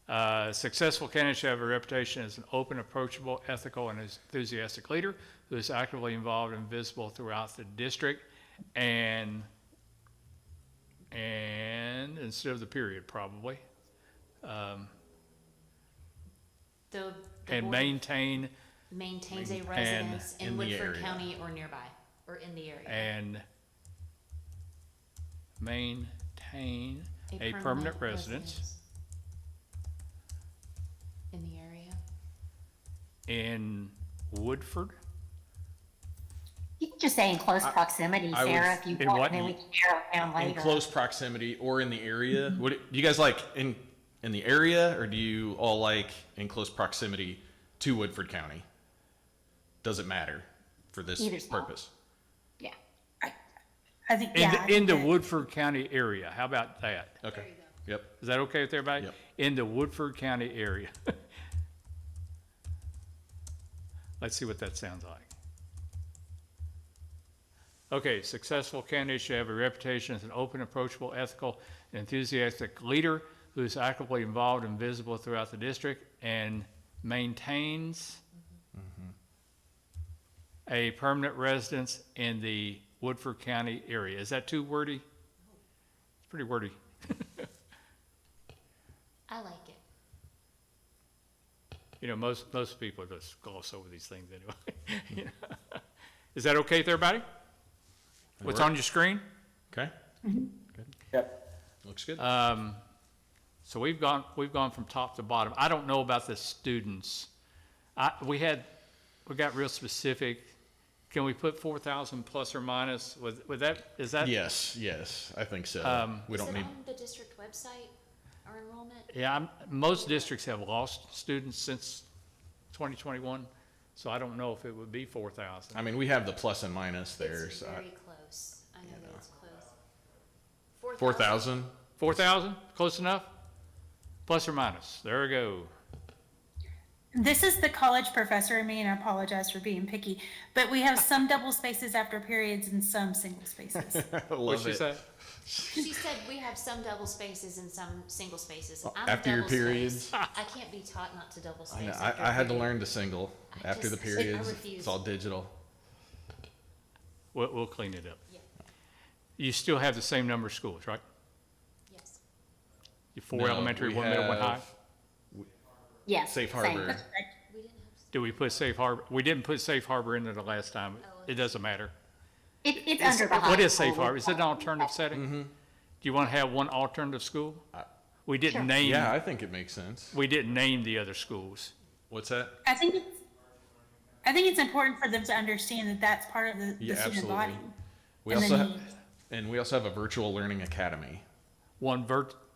up. Successful candidate should have a reputation as an open, approachable, ethical, and enthusiastic leader who is actively involved and visible throughout the district, and instead of the period, probably. The And board maintain maintains a and residence in in the Woodford area. County or nearby, or in the area. and maintain a permanent residence in the area. in Woodford. You can just say in close proximity, I would- Sarah, if you In want, what? and then we can narrow it down In later. close proximity or in the area? Would do you guys like in the area, or do you all like in close proximity to Woodford County? Does it matter for this Either's fine. purpose? Yeah. I think, In yeah. the, I in think the that- Woodford County area, how about that? Okay. Yep. Is that okay with everybody? Yep. In the Woodford County area. Let's see what that sounds like. Okay, successful candidates should have a reputation as an open, approachable, ethical, enthusiastic leader who is actively involved and visible throughout the district and maintains a permanent residence in the Woodford County area. Is that too wordy? It's pretty wordy. I like it. You know, most people just gloss over these things anyway. You know? Is that okay with everybody? What's on your screen? Okay. Yep. Looks good. So we've gone from top to bottom. I don't know about the students. We got real specific. Can we put 4,000 plus or minus? With that, is that? yes, I think so. We Is don't it need. on the district website, our enrollment? Yeah, most districts have lost students since 2021, so I don't know if it would be 4,000. I mean, we have the plus and minus there. It's So very close. I know that it's close. 4,000. 4,000, close enough? Plus or minus, there we go. This is the college professor in me, and I apologize for being picky, but we have some double spaces after periods and some single spaces. What'd Love she it. say? She said we have some double spaces and some single spaces. I'm a After your double space. periods? I can't be taught not to double I know. space. after I had to period. learn to single I after the just- I periods. refuse. It's all digital. We'll clean it up. Yeah. You still have the same number of schools, right? Yes. You four No, elementary, we one middle, one high? have Yes. Safe same. Harbor. We didn't have. Do we put safe harbor? We didn't put safe harbor in there the last time. It doesn't matter. It's under the high What is school. safe harbor? Is it an alternative setting? Do you want to have one alternative school? We Sure. didn't name, Yeah, I think it makes sense. we didn't name the other schools. What's that? I think it's important for them to understand that that's part of the Yeah, student absolutely. body. We And also then have, and we also have a virtual learning academy.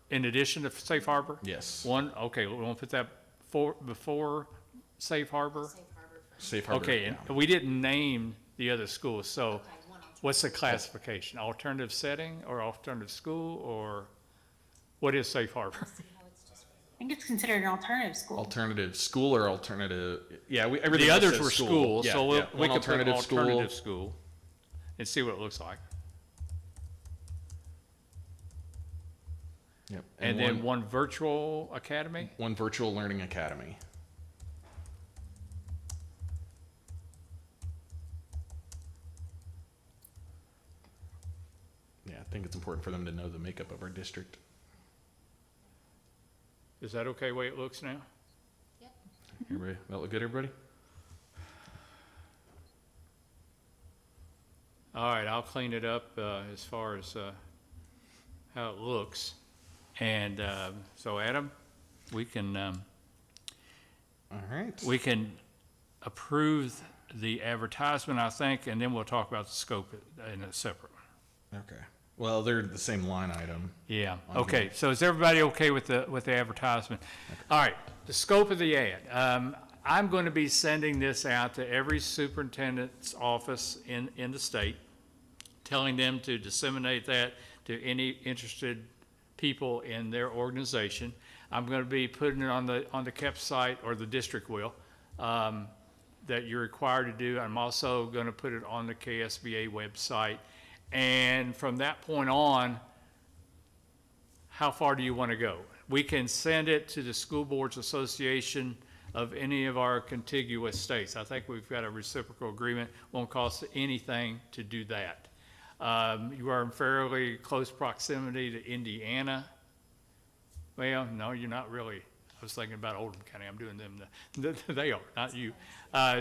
In addition to safe harbor? Yes. One, okay, we want to put that before safe harbor? Safe harbor for. Safe Harbor. Okay, and yeah. we didn't name the other schools, so Okay, one alternative. what's the classification? Alternative setting or alternative school, or what is safe harbor? See how it's just. I think it's considered an alternative school. Alternative school or alternative? Yeah, everything The else others says were school. schools, Yeah, so yeah. we One could put alternative school. alternative school and see what it looks like. Yep. And then one virtual academy? one virtual learning academy. Yeah, I think it's important for them to know the makeup of our district. Is that okay the way it looks now? Everybody, that look good, everybody? All right, I'll clean it up as far as how it looks. And so Adam, we can All right. approve the advertisement, I think, and then we'll talk about the scope in a separate one. Okay. Well, they're the same line item. Yeah, On okay, so is everybody okay with the advertisement? All right, the scope of the ad. I'm going to be sending this out to every superintendent's office in the state, telling them to disseminate that to any interested people in their organization. I'm going to be putting it on the KEP site, or the district will, that you're required to do. I'm also going to put it on the KSBA website. And from that point on, how far do you want to go? We can send it to the School Boards Association of any of our contiguous states. I think we've got a reciprocal agreement. Won't cost anything to do that. You are in fairly close proximity to Indiana. Well, no, you're not really. I was thinking about Oldham County. I'm doing them. They are, not you.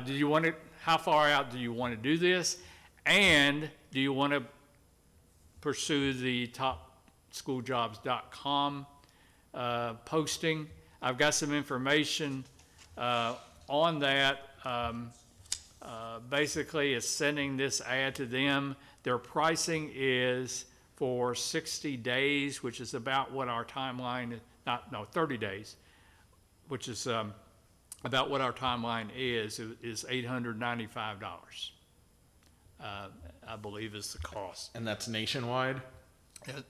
Do you want to, how far out do you want to do this? And do you want to pursue the topschooljobs.com posting? I've got some information on that. Basically, it's sending this ad to them. Their pricing is for 60 days, which is about what our timeline, 30 days, which is about what our timeline is $895. I believe is the cost. And that's nationwide?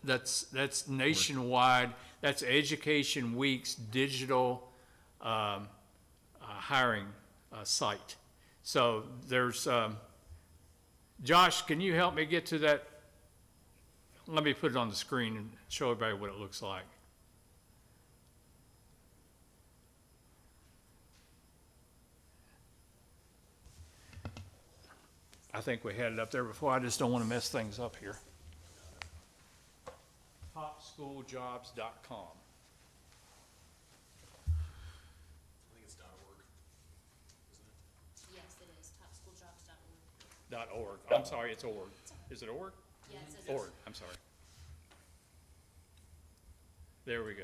That's nationwide. That's Education Week's digital hiring site. So there's, Josh, can you help me get to that? Let me put it on the screen and show everybody what it looks like. I think we had it up there before. I just don't want to mess things up here. Topschooljobs.com. Yes, it is, topschooljobs.org. .org. I'm sorry, it's org. Is it org? Yeah, it says Org, I'm sorry. There we go.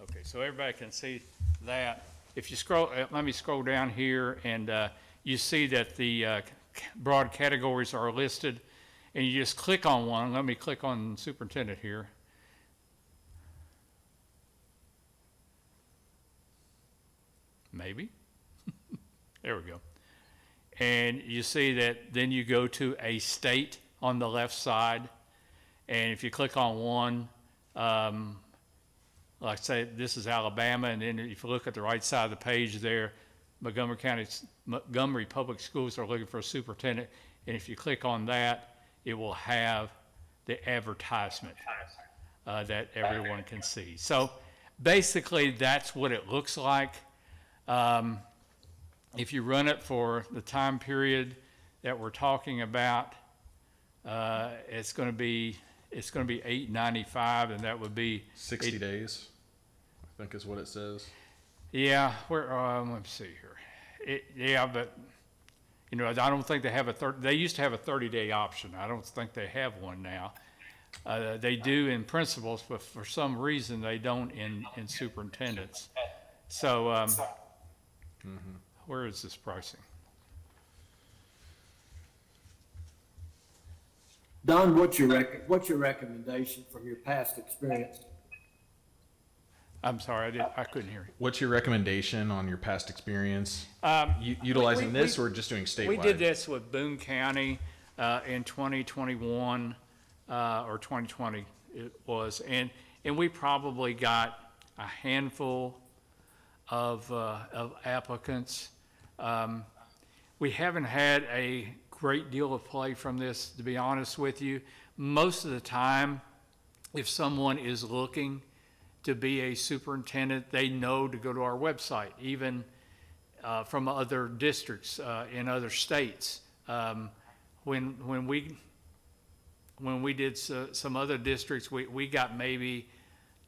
Okay, so everybody can see that. If you scroll, let me scroll down here, and you see that the broad categories are listed, and you just click on one. Let me click on superintendent here. Maybe. There we go. And you see that then you go to a state on the left side, and if you click on one, like say this is Alabama, and then if you look at the right side of the page there, Montgomery Public Schools are looking for a superintendent, and if you click on that, it will have the advertisement that everyone can see. So basically that's what it looks like. If you run it for the time period that we're talking about, it's going to be $895, and that would be 60 days, I think is what it says. Yeah. Let me see here. Yeah, but you know, I don't think they have they used to have a 30-day option. I don't think they have one now. They do in principals, but for some reason they don't in superintendents. So where is this pricing? Don, what's your recommendation from your past experience? I'm sorry, I couldn't hear you. What's your recommendation on your past experience? Utilizing this or just doing statewide? We did this with Boone County in 2021 or 2020 it was, and we probably got a handful of applicants. We haven't had a great deal of play from this, to be honest with you. Most of the time, if someone is looking to be a superintendent, they know to go to our website, even from other districts in other states. When we did some other districts, we got maybe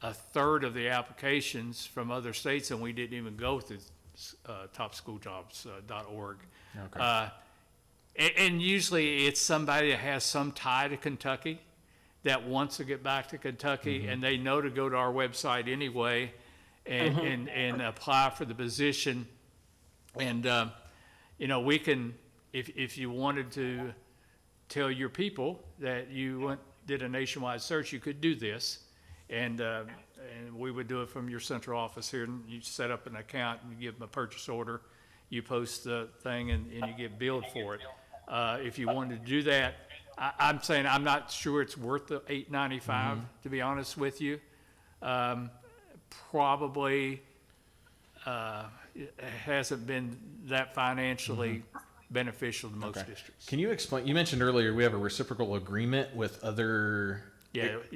a third of the applications from other states, and we didn't even go through topschooljobs.org. Okay. And usually it's somebody that has some tie to Kentucky that wants to get back to Kentucky, and they know to go to our website anyway and apply for the position. And, you know, we can, if you wanted to tell your people that you did a nationwide search, you could do this. And we would do it from your central office here, and you set up an account and give them a purchase order, you post the thing and you get billed for it. If you wanted to do that, I'm saying I'm not sure it's worth the $8.95, to be honest with you. Probably, it hasn't been that financially beneficial to most Okay. districts. Can you explain, you mentioned earlier, we have a reciprocal agreement with other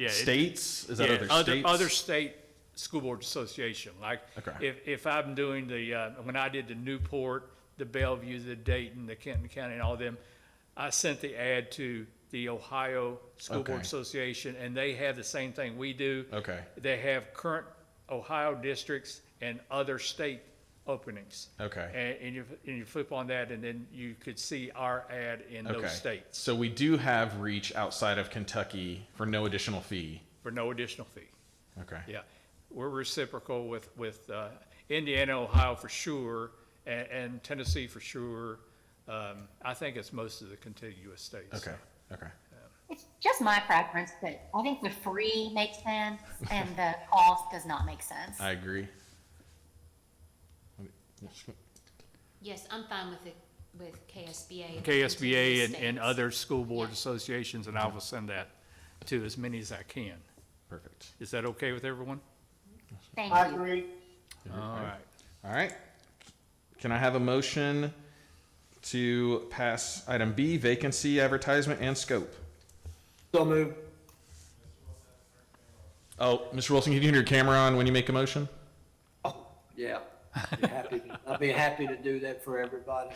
states? Is that Yeah, other states? Other state school board association, like, Okay. if I'm doing when I did the Newport, the Bellevue, the Dayton, the Kenton County, and all them, I sent the ad to the Ohio School Board Okay. Association, and they have the same thing we do. Okay. They have current Ohio districts and other state openings. Okay. And you flip on that, and then you could see our ad in Okay. those states So we do have reach outside of Kentucky for no additional fee. for no additional fee. Okay. Yeah, we're reciprocal with Indiana, Ohio for sure, and Tennessee for sure. I think it's most of the contiguous states. Okay. Okay. It's just my preference, but I think the free makes sense and the cost does not make sense. I agree. Yes, I'm fine with KSBA. and KSBA the and states. other school board Yeah. associations, and I will send that to as many as I can. Perfect. Is that okay with everyone? Thank I you. agree. All right. All right. Can I have a motion to pass item B, vacancy, advertisement, and scope? So moved. Oh, Mr. Wilson, can you turn your camera on when you make a motion? Yeah, I'll be happy to do that for everybody.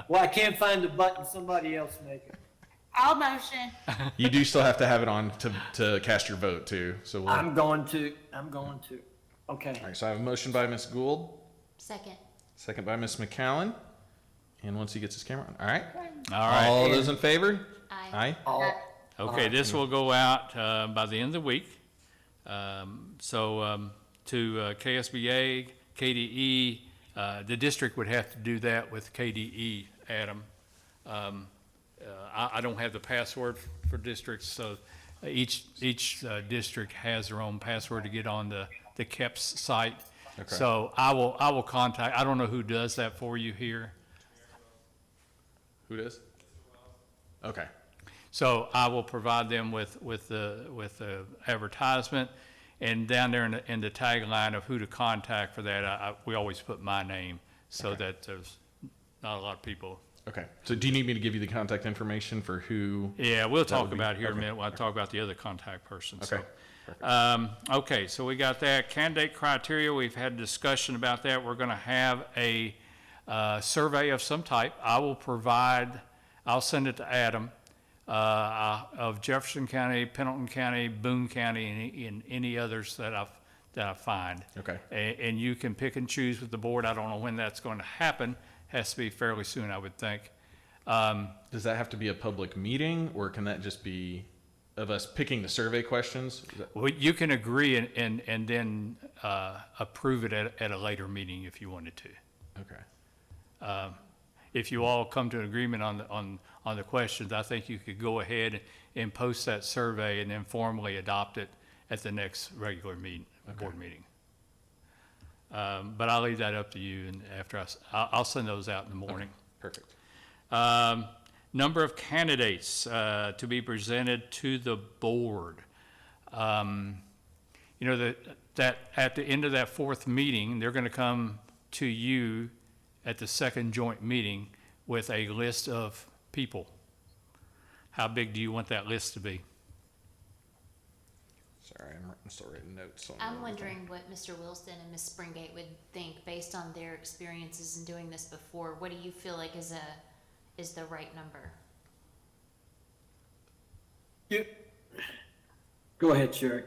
Well, I can't find the button, somebody else make it. I'll motion. You do still have to have it on to cast your vote too, so we'll. I'm going to. Okay. All right, so I have a motion by Ms. Gould, Second. second by Ms. McCowan, and once he gets his camera on. All right. All right. All those in favor? Aye. Aye. All, Okay, this will go out by the end of the week. To KSBA, KDE, the district would have to do that with KDE, Adam. I don't have the password for districts, so each district has their own password to get on the KEPS site. Okay. So I will contact, I don't know who does that for you here. Who does? Okay. So I will provide them with the advertisement, and down there in the tagline of who to contact for that, we always put my name so that there's not a lot of people. Okay. So do you need me to give you the contact information for who? Yeah, we'll talk would be- about it here in a okay. minute when I talk about the other contact person. Okay. So, okay, so we got that. Candidate criteria, we've had discussion about that. We're going to have a survey of some type. I'll send it to Adam, of Jefferson County, Pendleton County, Boone County, and any others that I find. Okay. And you can pick and choose with the board. I don't know when that's going to happen. Has to be fairly soon, I would think. Does that have to be a public meeting, or can that just be of us picking the survey questions? Is that- Well, you can agree and then approve it at a later meeting if you wanted to. Okay. If you all come to an agreement on the questions, I think you could go ahead and post that survey and then formally adopt it at the next regular board meeting. But I'll leave that up to you, and after I'll send those out in the morning. Perfect. Number of candidates to be presented to the board. That at the end of that fourth meeting, they're going to come to you at the second joint meeting with a list of people. How big do you want that list to be? Sorry, I'm still writing notes on. I'm everything. wondering what Mr. Wilson and Ms. Springate would think based on their experiences in doing this before. What do you feel like is the right number? go ahead, Sherry.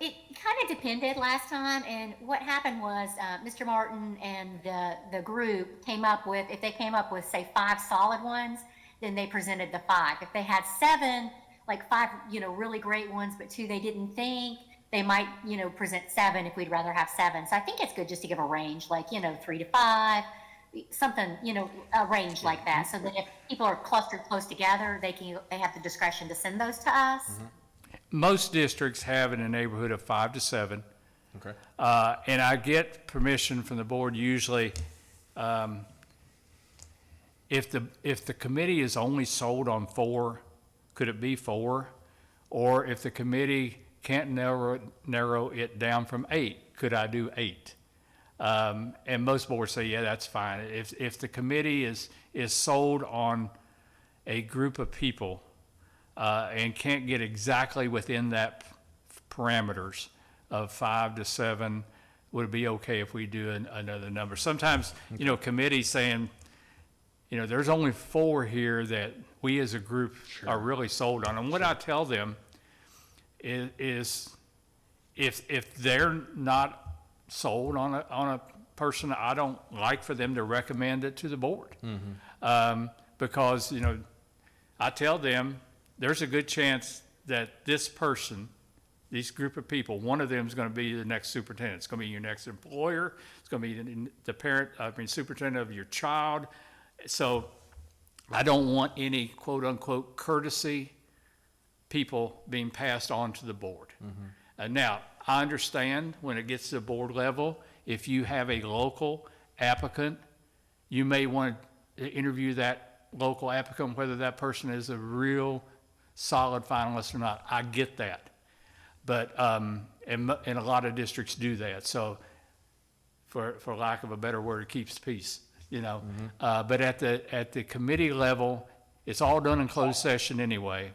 It kind of depended last time, and what happened was, Mr. Martin and the group came up with, if they came up with, say, 5 solid ones, then they presented the 5. If they had 7, like 5, really great ones, but 2 they didn't think, they might, present 7 if we'd rather have 7. So I think it's good just to give a range, like, 3 to 5, something, a range like that, so that if people are clustered close together, they have the discretion to send those to us. Most districts have in the neighborhood of 5 to 7. Okay. And I get permission from the board usually, if the committee is only sold on 4, could it be 4? Or if the committee can't narrow it down from 8, could I do 8? And most boards say, yeah, that's fine. If the committee is sold on a group of people, and can't get exactly within that parameters of 5 to 7, would it be okay if we do another number? Sometimes, you know, committees saying, you know, there's only 4 here that we as a group are really sold on. And what I tell them is if they're not sold on a person, I don't like for them to recommend it to the board. Because, you know, I tell them, there's a good chance that this person, this group of people, one of them is going to be the next superintendent. It's going to be your next employer. It's going to be the superintendent of your child. So I don't want any quote unquote courtesy people being passed on to the board. Now, I understand when it gets to the board level, if you have a local applicant, you may want to interview that local applicant, whether that person is a real solid finalist or not. I get that. But, and a lot of districts do that. So for lack of a better word, it keeps peace, you know. But at the committee level, it's all done in closed session anyway.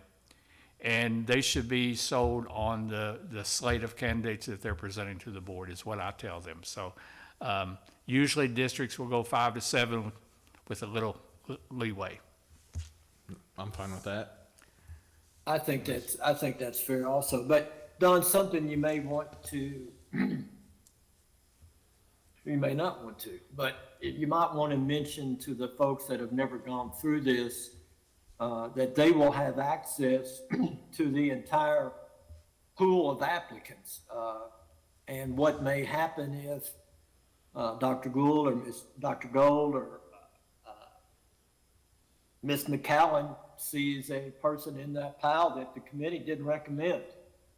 And they should be sold on the slate of candidates that they're presenting to the board is what I tell them. So, usually districts will go 5 to 7 with a little leeway. I'm fine with that. I think that's fair also. But Don, something you may want to, you may not want to, but you might want to mention to the folks that have never gone through this, that they will have access to the entire pool of applicants. And what may happen if Dr. Gould or Dr. Gold or Ms. McCallan sees a person in that pile that the committee didn't recommend,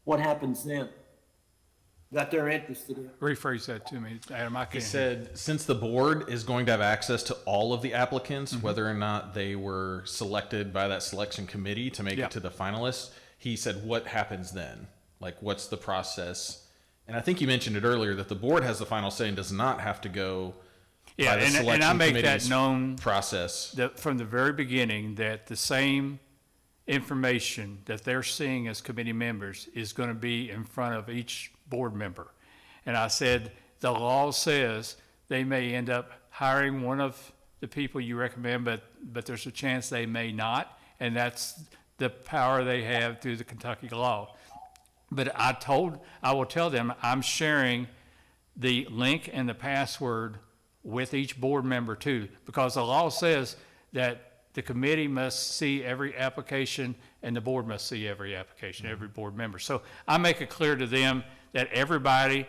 what happens then? That they're interested in. Rephrase that to me, Adam. I He can't. said, since the board is going to have access to all of the applicants, whether or not they were selected by that selection committee to make Yeah. it to the finalists, he said, what happens then? Like, what's the process? And I think you mentioned it earlier that the board has the final say and does not have to go Yeah, by the and I selection make that committee's known process. from the very beginning, that the same information that they're seeing as committee members is going to be in front of each board member. And I said, the law says they may end up hiring one of the people you recommend, but there's a chance they may not. And that's the power they have through the Kentucky law. But I will tell them, I'm sharing the link and the password with each board member too, because the law says that the committee must see every application and the board must see every application, every board member. So I make it clear to them that everybody,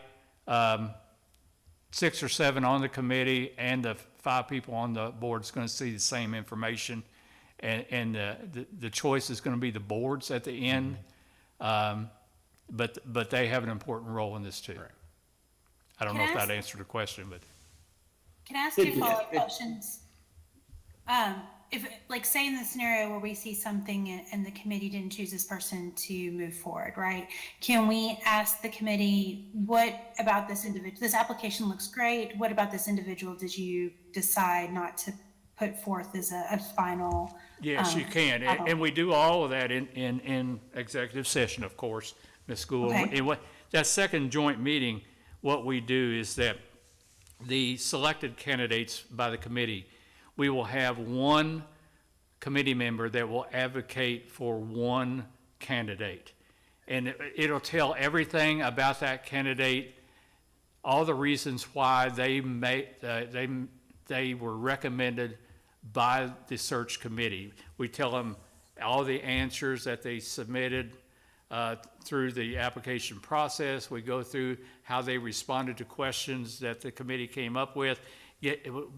6 or 7 on the committee and the 5 people on the board is going to see the same information. And the choice is going to be the boards at the end. But they have an important role in this too. Right. I don't Can know if I ask- that answered the question, but. Can I ask It you did. follow-up questions? If, like, say in the scenario where we see something and the committee didn't choose this person to move forward, right? Can we ask the committee, what about this individual? This application looks great. What about this individual did you decide not to put forth as a final? Yes, you can, and we do all of that in executive session, of course, Ms. Gould. Okay. And that second joint meeting, what we do is that the selected candidates by the committee, we will have one committee member that will advocate for one candidate. And it'll tell everything about that candidate, all the reasons why they were recommended by the search committee. We tell them all the answers that they submitted through the application process. We go through how they responded to questions that the committee came up with.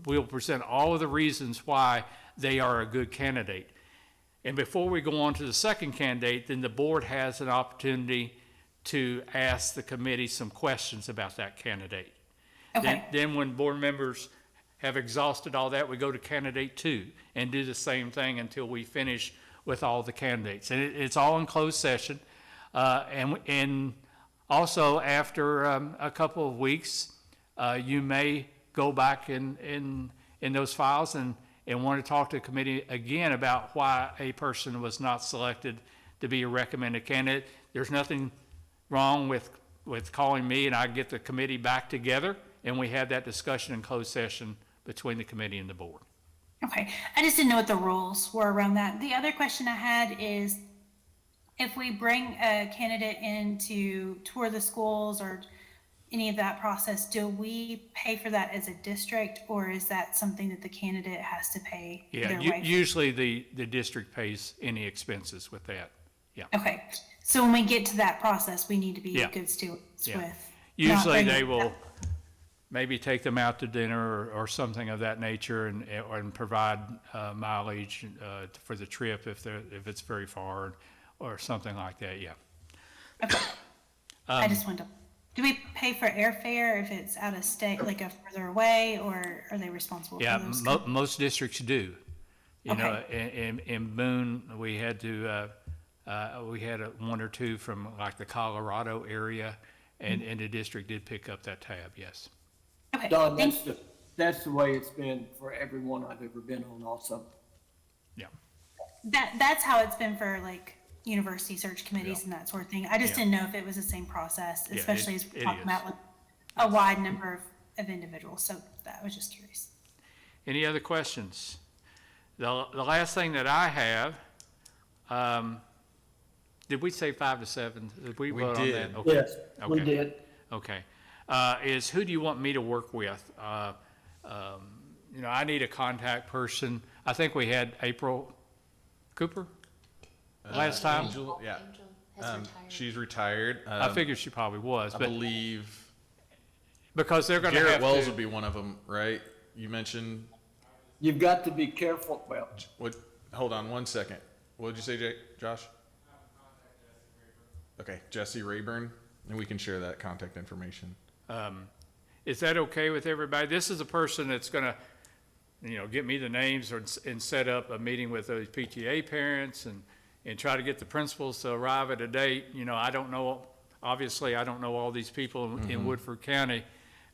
We'll present all of the reasons why they are a good candidate. And before we go on to the second candidate, then the board has an opportunity to ask the committee some questions about that candidate. Okay. Then when board members have exhausted all that, we go to candidate 2 and do the same thing until we finish with all the candidates. And it's all in closed session. And also after a couple of weeks, you may go back in those files and want to talk to the committee again about why a person was not selected to be a recommended candidate. There's nothing wrong with calling me and I get the committee back together and we have that discussion in closed session between the committee and the board. Okay, I just didn't know what the rules were around that. The other question I had is, if we bring a candidate in to tour the schools or any of that process, do we pay for that as a district, or is that something that the candidate has to pay Yeah, their way? usually the district pays any expenses with that. Yeah. Okay, so when we get to that process, we need to be Yeah. good stewards Yeah. with. not Usually bringing- they will maybe take them out to dinner or something of that nature and provide mileage for the trip if it's very far or something like that, yeah. I just wanted to, do we pay for airfare if it's out of state, like a further away, or are they responsible for Yeah, those? most districts do. You know, Okay. in Boone, we had to, we had one or two from like the Colorado area and the district did pick up that tab, yes. Okay, Don, thank that's the way it's been for everyone I've ever been on also. Yeah. that's how it's been for like university search committees Yeah. and that sort of thing. I just Yeah. didn't know if it was the same process, Yeah, especially as we're it talking is. about like a wide number of individuals. So that I was just curious. Any other questions? The last thing that I have, did we say 5 to 7? Did we We vote on did. that? Okay. Yes, we Okay. did. Okay. Is who do you want me to work with? You know, I need a contact person. I think we had April Cooper last time. Angel, yeah. Angel has retired. She's retired. I figured she probably was, I but believe because they're going to have Garrett Wells to. would be one of them, right? You mentioned, You've got to be careful, well, what, hold on one second. What did you say, Josh? Okay, Jesse Rayburn, and we can share that contact information. Is that okay with everybody? This is a person that's going to, you know, get me the names and set up a meeting with those PTA parents and try to get the principals to arrive at a date. You know, I don't know, obviously, I don't know all these people in Woodford County.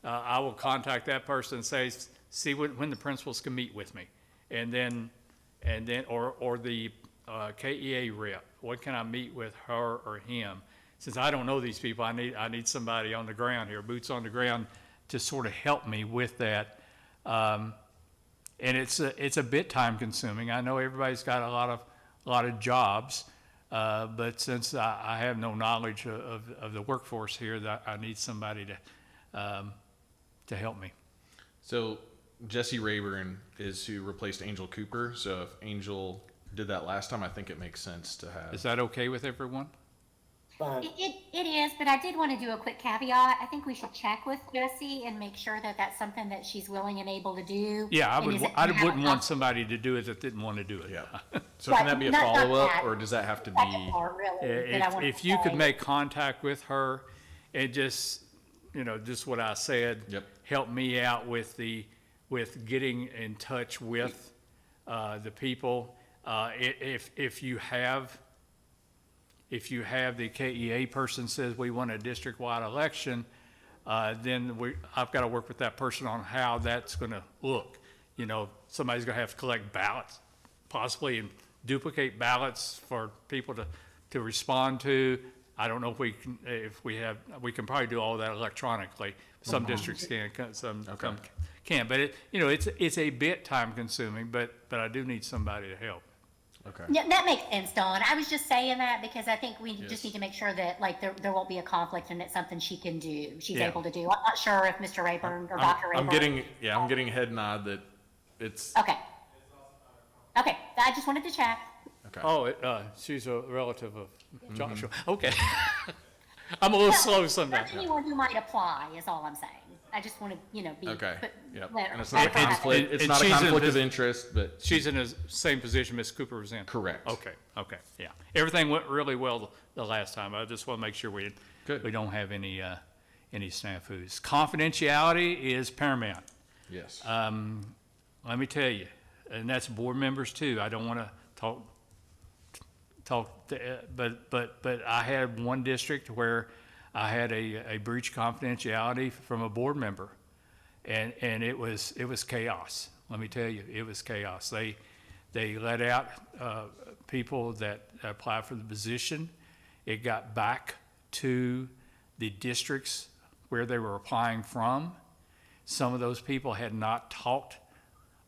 I will contact that person and say, see when the principals can meet with me. And then, or the KEA rep, when can I meet with her or him? Since I don't know these people, I need somebody on the ground here, boots on the ground, to sort of help me with that. And it's a bit time consuming. I know everybody's got a lot of jobs, but since I have no knowledge of the workforce here, that I need somebody to help me. So Jesse Rayburn is who replaced Angel Cooper. So if Angel did that last time, I think it makes sense to have. Is that okay with everyone? fine. It is, but I did want to do a quick caveat. I think we should check with Jessie and make sure that that's something that she's willing and able to do. Yeah, And is it I gonna have wouldn't a want somebody to do it that didn't want to do it. Yeah. So can that be a Right, not follow-up, that. or does that have to second be? part, really, that I wanted If to you could say. make contact with her and just, you know, just what I said. Yep. Help me out with getting in touch with, the people. If you have the KEA person says we want a district-wide election, then I've got to work with that person on how that's going to look. You know, somebody's going to have to collect ballots, possibly, and duplicate ballots for people to respond to. I don't know if we can probably do all that electronically. Some districts can, some can't. But it's a bit time-consuming, but I do need somebody to help. Okay. Yeah, that makes sense, Dawn. I was just saying that because I think we Yes. just need to make sure that like there won't be a conflict and it's something she can do, she's Yeah. able to do. I'm not sure if Mr. Rayburn or Dr. Rayburn. I'm getting a head nod that it's, Okay. Okay, I just wanted to check. okay. Oh, she's a relative of Joshua. Okay. I'm a little slow Not sometimes. anyone who might apply is all I'm saying. I just want to, be. Okay, put- yep. let- And it's not a let her have it. conflict, it's and not a she's in conflict of this- interest, but She's in the same position Ms. Cooper was in. correct. Okay, yeah. Everything went really well the last time. I just want to make sure we Good. We don't have any snafus. Confidentiality is paramount. Yes. Let me tell you, and that's board members too. I don't want to but I had one district where I had a breach confidentiality from a board member, and it was chaos. Let me tell you, it was chaos. They let out people that applied for the position. It got back to the districts where they were applying from. Some of those people had not talked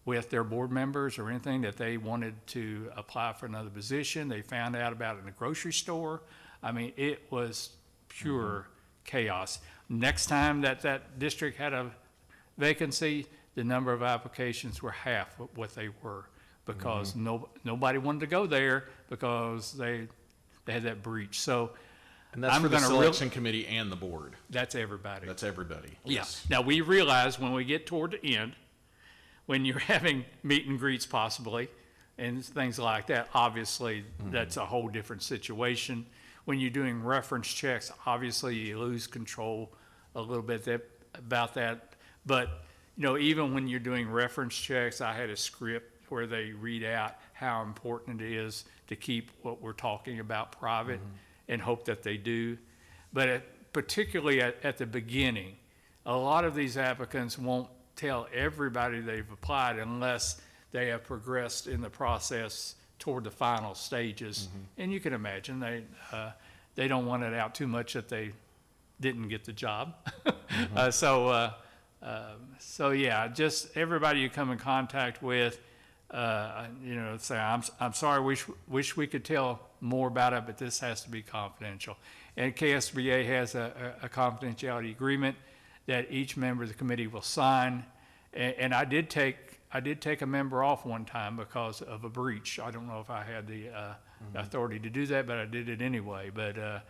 with their board members or anything that they wanted to apply for another position. They found out about it in the grocery store. I mean, it was pure chaos. Next time that district had a vacancy, the number of applications were half of what they were, because nobody wanted to go there because they had that breach. So And that's I'm for the gonna selection committee and the board. that's everybody. That's everybody. Yeah. Yes. Now, we realize when we get toward the end, when you're having meet and greets possibly and things like that, obviously that's a whole different situation. When you're doing reference checks, obviously you lose control a little bit about that. But, you know, even when you're doing reference checks, I had a script where they read out how important it is to keep what we're talking about private and hope that they do. But particularly at the beginning, a lot of these applicants won't tell everybody they've applied unless they have progressed in the process toward the final stages. And you can imagine they don't want it out too much that they didn't get the job. So yeah, just everybody you come in contact with, you know, say, I'm sorry, wish we could tell more about it, but this has to be confidential. And KSBA has a confidentiality agreement that each member of the committee will sign. And I did take a member off one time because of a breach. I don't know if I had the authority to do that, but I did it anyway. But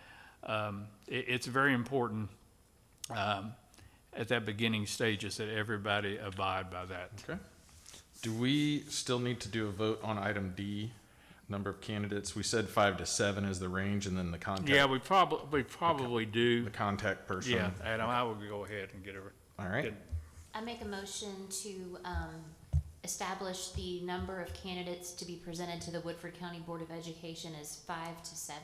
it's very important at that beginning stages that everybody abide by that. Okay. Do we still need to do a vote on item D, number of candidates? We said 5 to 7 is the range, and then the contact. Yeah, we probably do. The contact person. Yeah, Adam, I will go ahead and get her. All right. I make a motion to establish the number of candidates to be presented to the Woodford County Board of Education as 5 to 7.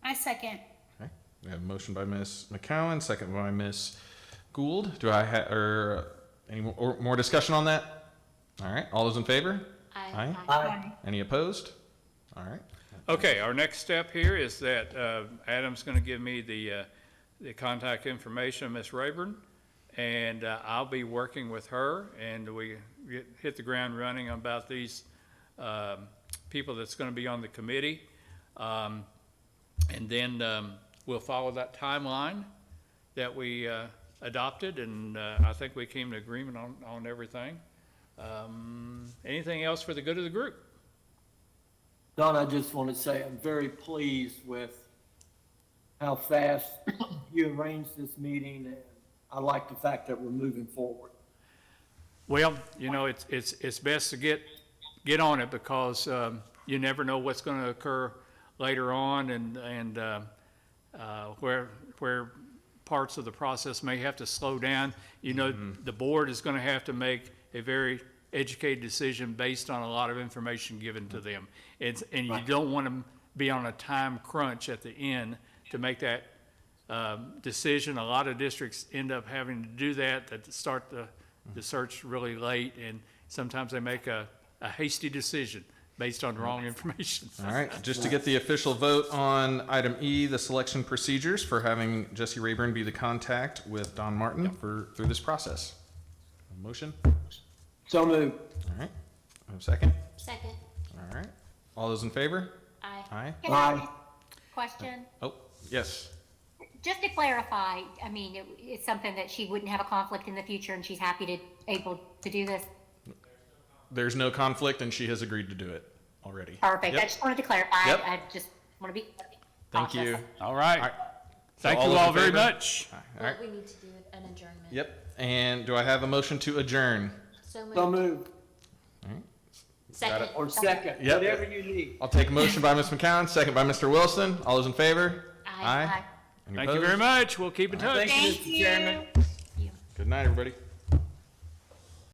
I second. Okay. We have a motion by Ms. McCowan, second by Ms. Gould. Do I have any more discussion on that? All right. All those in favor? Aye. Aye. Any opposed? All right. Okay, our next step here is that Adam's going to give me the contact information of Ms. Rayburn, and I'll be working with her, and we hit the ground running about these people that's going to be on the committee. And then we'll follow that timeline that we adopted, and I think we came to agreement on everything. Anything else for the good of the group? Don, I just want to say I'm very pleased with how fast you arranged this meeting, and I like the fact that we're moving forward. Well, you know, it's best to get on it, because you never know what's going to occur later on, and where parts of the process may have to slow down. You know, the board is going to have to make a very educated decision based on a lot of information given to them. And you don't want to be on a time crunch at the end to make that decision. A lot of districts end up having to do that start the search really late, and sometimes they make a hasty decision based on wrong information. All right. Just to get the official vote on item E, the selection procedures for having Jesse Rayburn be the contact with Don Martin through this process. A motion? So moved. All right. A second? Second. All right. All those in favor? Aye. Aye. Can I Aye. question? Oh, yes. Just to clarify, I mean, it's something that she wouldn't have a conflict in the future, and she's able to do this? There's no conflict, and she has agreed to do it already. Perfect. Yep. I just wanted to clarify. Yep. I just want to be Thank cautious. you. All right. All right. Thank So you those all in very favor? much. All right. We need to do an adjournment. Yep. And do I have a motion to adjourn? So moved. So moved. Second. Or second, Yep. whatever you need. I'll take a motion by Ms. McCown, second by Mr. Wilson. All those in favor? Aye. Aye. Any Thank you very opposed? much. We'll keep in touch. Thank you, Mr. Chairman. Good night, everybody.